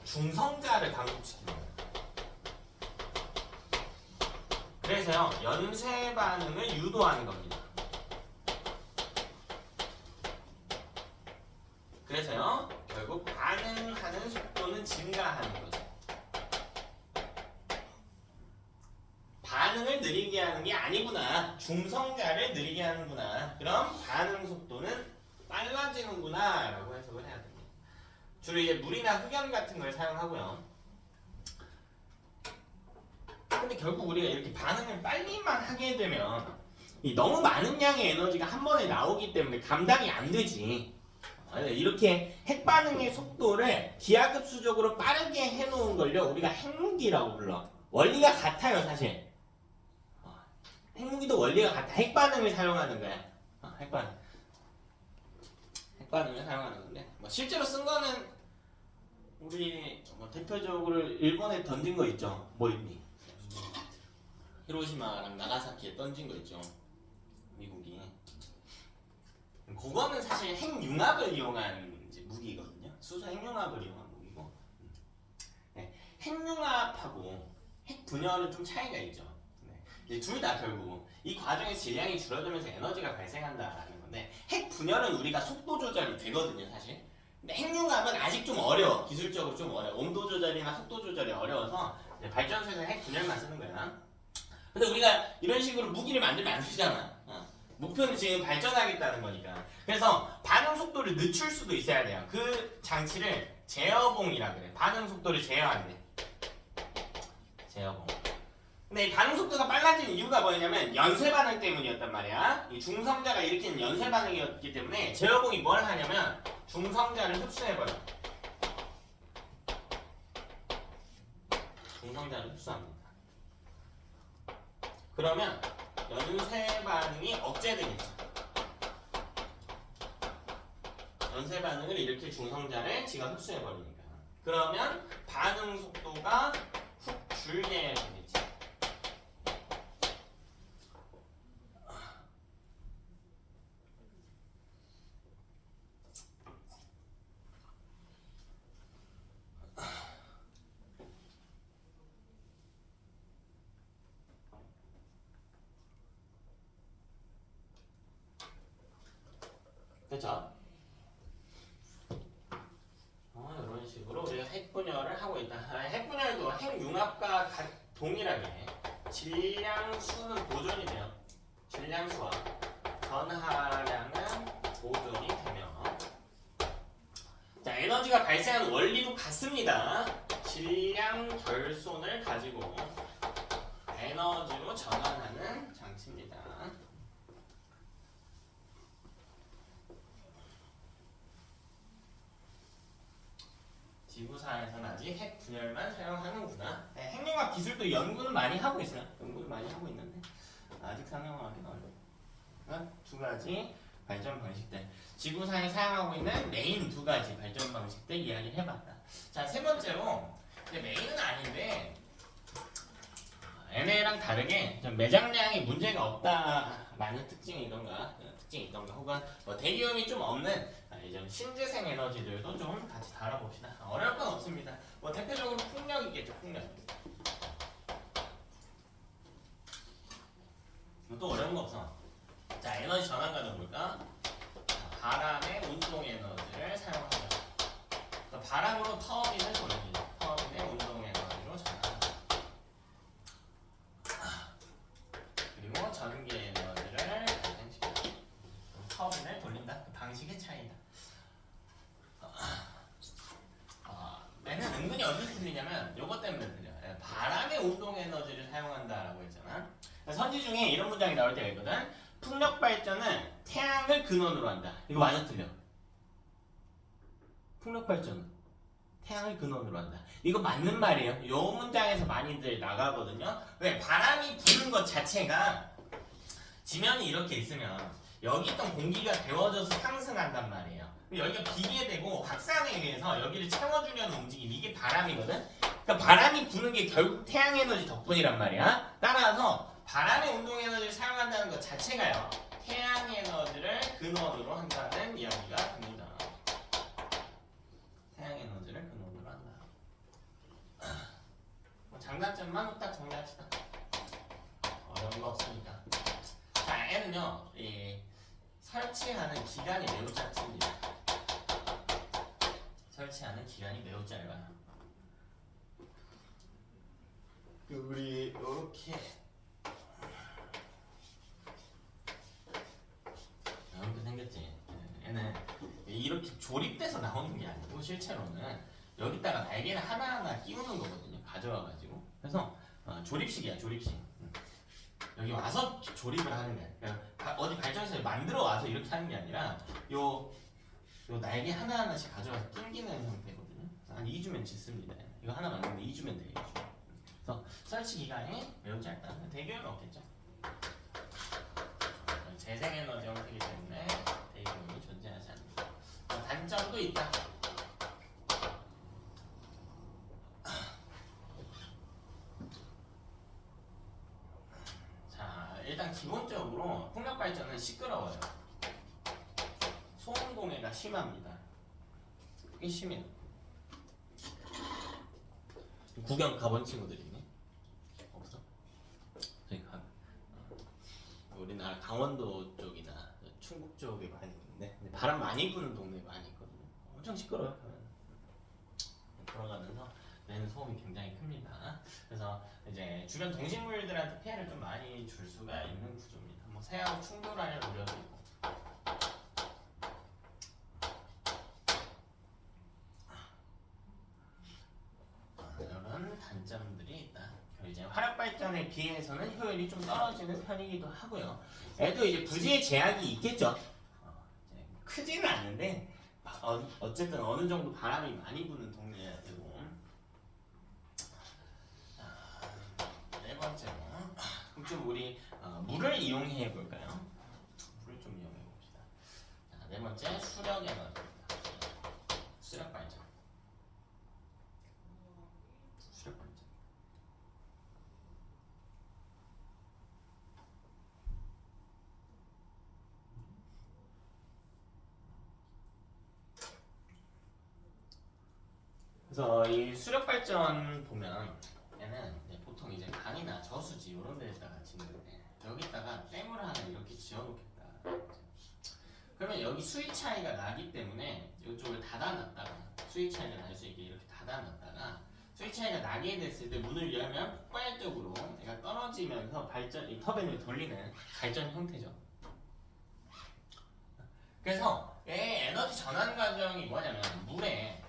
Speaker 1: 중성자를 감속시키는 거야. 그래서요 연쇄 반응을 유도하는 겁니다. 그래서요 결국 반응하는 속도는 증가하는 거죠. 반응을 느리게 하는 게 아니구나. 중성자를 느리게 하는구나. 그럼 반응 속도는 빨라지는구나 라고 해석을 해야 됩니다. 주로 이제 물이나 흑연 같은 걸 사용하고요. 근데 결국 우리가 이렇게 반응을 빨리만 하게 되면 이 너무 많은 양의 에너지가 한 번에 나오기 때문에 감당이 안 되지. 이렇게 핵반응의 속도를 기하급수적으로 빠르게 해놓은 걸요 우리가 핵무기라고 불러. 원리가 같아요 사실. 핵무기도 원리가 같아. 핵반응을 사용하는 거야. 핵반응을 사용하는 건데 뭐 실제로 쓴 거는 우리 뭐 대표적으로 일본에 던진 거 있죠. 뭐 있니? 히로시마랑 나가사키에 던진 거 있죠. 미국이. 그거는 사실 핵융합을 이용한 이제 무기거든요. 수소 핵융합을 이용한 무기고. 네, 핵융합하고 핵분열은 좀 차이가 있죠. 네, 둘 다 결국 이 과정에서 질량이 줄어들면서 에너지가 발생한다라는 건데 핵분열은 우리가 속도 조절이 되거든요, 사실. 근데 핵융합은 아직 좀 어려워. 기술적으로 좀 어려워. 온도 조절이나 속도 조절이 어려워서 발전소에서 핵분열만 쓰는 거야. 근데 우리가 이런 식으로 무기를 만들면 안 되잖아. 목표는 지금 발전하겠다는 거니까. 그래서 반응 속도를 늦출 수도 있어야 돼요. 그 장치를 제어봉이라 그래. 반응 속도를 제어한대. 제어봉. 근데 이 반응 속도가 빨라지는 이유가 뭐냐면 연쇄 반응 때문이었단 말이야. 이 중성자가 일으키는 연쇄 반응이었기 때문에 제어봉이 뭘 하냐면 중성자를 흡수해버려. 중성자를 흡수합니다. 그러면 연쇄 반응이 억제되겠죠. 연쇄 반응을 일으킬 중성자를 지가 흡수해버리니까. 그러면 반응 속도가 훅 줄게 되겠지. 그렇죠? 이런 식으로 우리가 핵분열을 하고 있다. 핵분열도 핵융합과 동일하게 질량수는 보존이 돼요. 질량수와 전하량은 보존이 되며 자 에너지가 발생하는 원리도 같습니다. 질량 결손을 가지고 에너지로 전환하는 장치입니다. 지구상에서는 아직 핵분열만 사용하는구나. 네, 핵융합 기술도 연구는 많이 하고 있어요. 연구를 많이 하고 있는데 아직 사용하기는 어려워요. 두 가지 발전 방식들. 지구상에 사용하고 있는 메인 두 가지 발전 방식들 이야기를 해봤다. 자, 세 번째로 메인은 아닌데 NA랑 다르게 좀 매장량이 문제가 없다라는 특징이 있던가 혹은 뭐 대기오염이 좀 없는 이런 신재생 에너지들도 좀 같이 다뤄봅시다. 어려울 건 없습니다. 뭐 대표적으로 풍력이겠죠. 풍력. 또 어려운 거 없어. 자, 에너지 전환가는 뭘까? 바람의 운동 에너지를 사용하자. 바람으로 터빈을 돌립니다. 터빈의 운동 에너지로 전환하자. 그리고 전기 에너지를 발생시키자. 터빈을 돌린다. 그 방식의 차이다. 얘는 은근히 어디서 틀리냐면 요것 때문에 틀려요. 바람의 운동 에너지를 사용한다라고 했잖아. 선지 중에 이런 문장이 나올 때가 있거든. 풍력 발전은 태양을 근원으로 한다. 이거 맞아 틀려? 풍력 발전은 태양을 근원으로 한다. 이거 맞는 말이에요. 요 문장에서 많이들 나가거든요. 왜? 바람이 부는 것 자체가 지면이 이렇게 있으면 여기 있던 공기가 데워져서 상승한단 말이에요. 여기가 비게 되고 확산에 의해서 여기를 채워주려는 움직임, 이게 바람이거든. 그러니까 바람이 부는 게 결국 태양 에너지 덕분이란 말이야. 따라서 바람의 운동 에너지를 사용한다는 것 자체가요, 태양 에너지를 근원으로 한다는 이야기가 됩니다. 태양 에너지를 근원으로 한다. 장단점만 딱 정리합시다. 별거 없으니까. 자, N은요, 설치하는 기간이 매우 짧습니다. 설치하는 기간이 매우 짧아요. 우리 이렇게 생겼지. 얘는 이렇게 조립돼서 나오는 게 아니고 실제로는 여기다가 날개를 하나하나 끼우는 거거든요. 가져와가지고. 그래서 조립식이야, 조립식. 여기 와서 조립을 하는 거야. 그러니까 어디 발전소에 만들어 와서 이렇게 하는 게 아니라 요 날개 하나하나씩 가져와서 끼기는 형태거든요. 한 2주면 짓습니다. 이거 하나 만드는데 2주면 돼요. 2주. 그래서 설치 기간이 매우 짧다. 대기오는 없겠죠. 재생에너지 형태이기 때문에 대기오는 존재하지 않는다. 단점도 있다. 자, 일단 기본적으로 풍력 발전은 시끄러워요. 소음 공해가 심합니다. 꽤 심해요. 구경 가본 친구들 있니? 없어? 저희 우리나라 강원도 쪽이나 충북 쪽에 많이 있는데 바람 많이 부는 동네에 많이 있거든요. 엄청 시끄러워요. 돌아가면서 내는 소음이 굉장히 큽니다. 그래서 이제 주변 동식물들한테 피해를 좀 많이 줄 수가 있는 구조입니다. 뭐 새하고 충돌할 우려도 있고. 이런 단점들이 있다. 그리고 이제 화력 발전에 비해서는 효율이 좀 떨어지는 편이기도 하고요. 얘도 이제 부지의 제약이 있겠죠. 크지는 않는데 어쨌든 어느 정도 바람이 많이 부는 동네여야 되고. 네 번째로 그럼 좀 우리 물을 이용해 볼까요? 물을 좀 이용해 봅시다. 자, 네 번째 수력 에너지입니다. 수력 발전. 수력 발전. 그래서 이 수력 발전 보면 얘는 보통 이제 강이나 저수지 이런 데에다가 짓는데 여기다가 댐을 하나 이렇게 지어놓겠다. 그러면 여기 수위 차이가 나기 때문에 이쪽을 닫아놨다가 수위 차이가 날 수 있게 이렇게 닫아놨다가 수위 차이가 나게 됐을 때 문을 열면 폭발적으로 얘가 떨어지면서 이 터빈을 돌리는 발전 형태죠. 그래서 얘 에너지 전환 과정이 뭐냐면 물에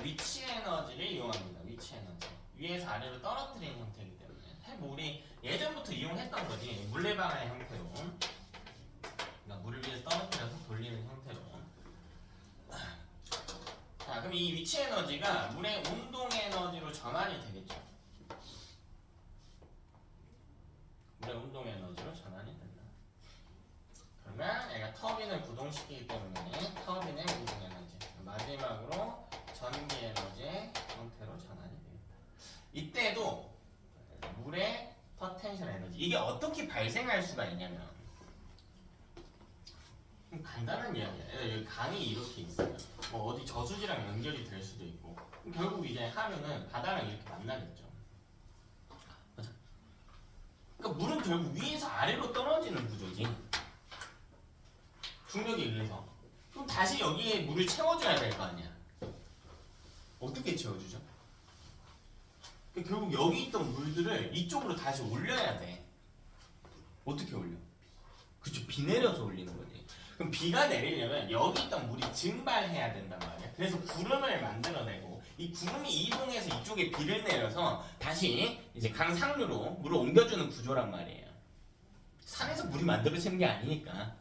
Speaker 1: 위치 에너지를 이용합니다. 위치 에너지. 위에서 아래로 떨어뜨리는 형태이기 때문에 우리 예전부터 이용했던 거지. 물레방아의 형태로. 그러니까 물을 위에서 떨어뜨려서 돌리는 형태로. 자, 그럼 이 위치 에너지가 물의 운동 에너지로 전환이 되겠죠. 물의 운동 에너지로 전환이 된다. 그러면 얘가 터빈을 구동시키기 때문에 터빈의 운동 에너지. 마지막으로 전기 에너지의 형태로 전환이 됩니다. 이때도 물의 포텐셜 에너지. 이게 어떻게 발생할 수가 있냐면 간단한 이야기야. 여기 강이 이렇게 있어요. 뭐 어디 저수지랑 연결이 될 수도 있고 결국 이제 하면은 바다랑 이렇게 만나겠죠. 맞아. 그러니까 물은 결국 위에서 아래로 떨어지는 구조지. 중력에 의해서. 그럼 다시 여기에 물을 채워줘야 될 거 아니야. 어떻게 채워주죠? 결국 여기 있던 물들을 이쪽으로 다시 올려야 돼. 어떻게 올려? 그쵸, 비 내려서 올리는 거지. 그럼 비가 내리려면 여기 있던 물이 증발해야 된단 말이야. 그래서 구름을 만들어내고 이 구름이 이동해서 이쪽에 비를 내려서 다시 이제 강 상류로 물을 옮겨주는 구조란 말이에요. 산에서 물이 만들어지는 게 아니니까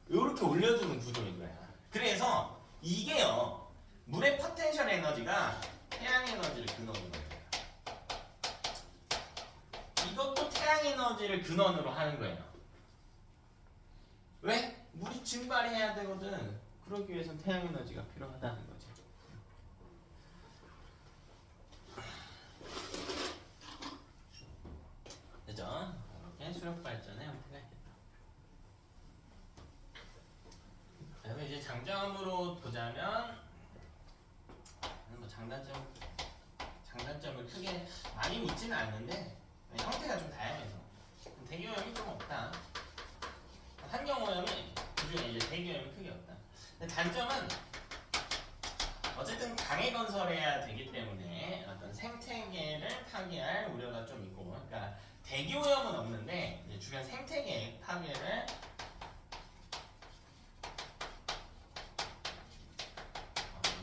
Speaker 1: 이렇게 올려주는 구조인 거야. 그래서 이게요, 물의 포텐셜 에너지가 태양 에너지를 근원으로 해요. 이것도 태양 에너지를 근원으로 하는 거예요. 왜? 물이 증발해야 되거든. 그러기 위해서는 태양 에너지가 필요하다는 거지. 그죠? 이렇게 수력 발전의 형태가 있겠다. 그다음에 이제 장점으로 보자면 뭐 장단점을 크게 많이 묻지는 않는데 형태가 좀 다양해서 대기업 단점은 어쨌든 강에 건설해야 되기 때문에 어떤 생태계를 파괴할 우려가 좀 있고, 그러니까 대기 오염은 없는데 이제 주변 생태계 파괴를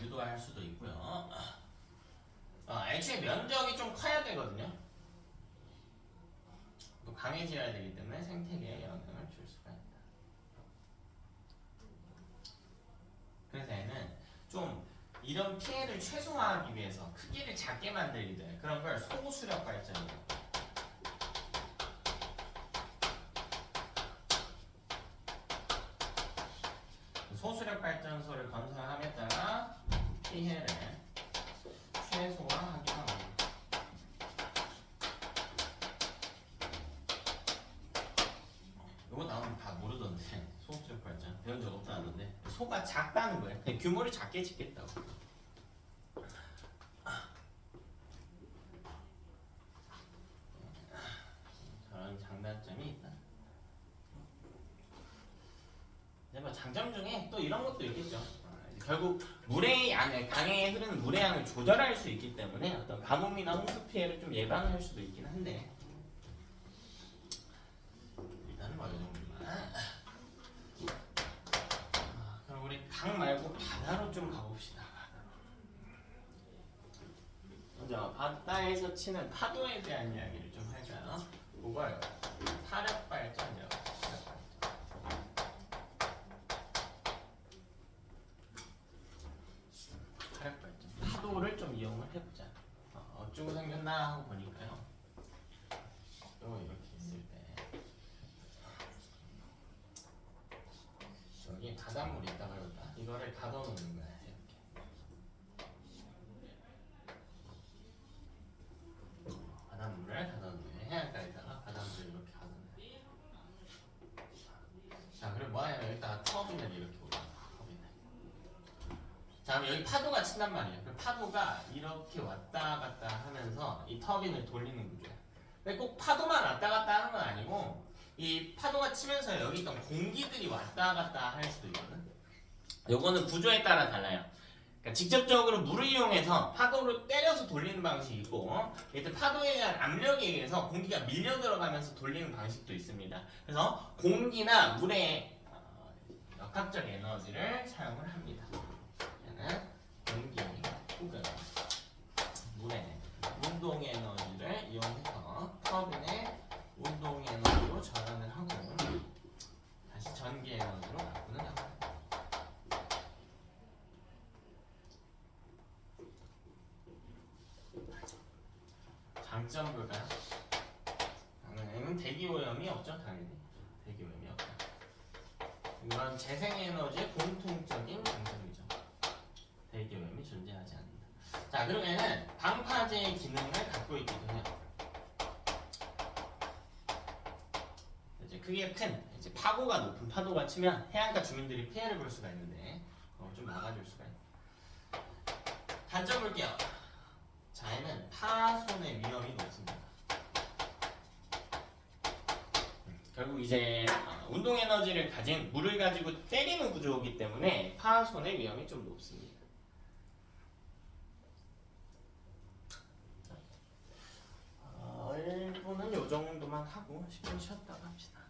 Speaker 1: 유도할 수도 있고요. 애초에 면적이 좀 커야 되거든요. 또 강해져야 되기 때문에 생태계에 영향을 줄 수가 있다. 그래서 얘는 좀 이런 피해를 최소화하기 위해서 크기를 작게 만들기도 해. 그런 걸 소수력 발전이라고. 소수력 발전소를 건설함에 따라 피해를 최소화하기도 합니다. 이거 나오면 다 모르던데. 소수력 발전 배운 적 없다는데 소가 작다는 거예요. 그냥 규모를 작게 짓겠다고. 저런 장단점이 있다. 뭐 장점 중에 또 이런 것도 있겠죠. 결국 물의 양을, 강에 흐르는 물의 양을 조절할 수 있기 때문에 어떤 가뭄이나 홍수 피해를 좀 예방할 수도 있긴 한데, 일단은 뭐 이 정도만. 그럼 우리 강 말고 바다로 좀 가봅시다. 먼저 바다에서 치는 파도에 대한 이야기를 좀 할까요? 그걸 타력 발전이라고. 파도를 좀 이용을 해보자. 어쩌고 생겼나 하고 보니까요. 이렇게 있을 때 여기 바닷물이 있다고 해볼까? 이거를 가둬놓는 거야. 이렇게 바닷물을 가둬놓는 거야. 해안가에다가 바닷물을 이렇게 가둬놓는 거야. 자, 그리고 뭐하냐면 여기다가 터빈을 이렇게 올려. 자, 그럼 여기 파도가 친단 말이에요. 그 파도가 이렇게 왔다 갔다 하면서 이 터빈을 돌리는 구조야. 근데 꼭 파도만 왔다 갔다 하는 건 아니고 이 파도가 치면서 여기 있던 공기들이 왔다 갔다 할 수도 있거든. 요거는 구조에 따라 달라요. 그러니까 직접적으로 물을 이용해서 파도를 때려서 돌리는 방식이 있고, 일단 파도에 대한 압력에 의해서 공기가 밀려 들어가면서 돌리는 방식도 있습니다. 그래서 공기나 물의 역학적 에너지를 사용을 합니다. 공기 혹은 물의 운동 에너지를 이용해서 터빈의 운동 에너지로 전환을 하고 다시 전기 에너지로 바꾸는 작업. 장점 볼까요? 당연히 대기 오염이 없죠, 당연히. 대기 오염이 없다. 이건 재생 에너지의 공통적인 장점이죠. 대기 오염이 존재하지 않는다. 자, 그러면은 방파제의 기능을 갖고 있기도 해요. 이제 크기가 큰, 이제 파고가 높은 파도가 치면 해안가 주민들이 피해를 볼 수가 있는데 좀 막아줄 수가 있다. 단점 볼게요. 자, 얘는 파손의 위험이 높습니다. 결국 이제 운동 에너지를 가진 물을 가지고 때리는 구조이기 때문에 파손의 위험이 좀 높습니다. 1분은 요 정도만 하고 10분 쉬었다가 합시다.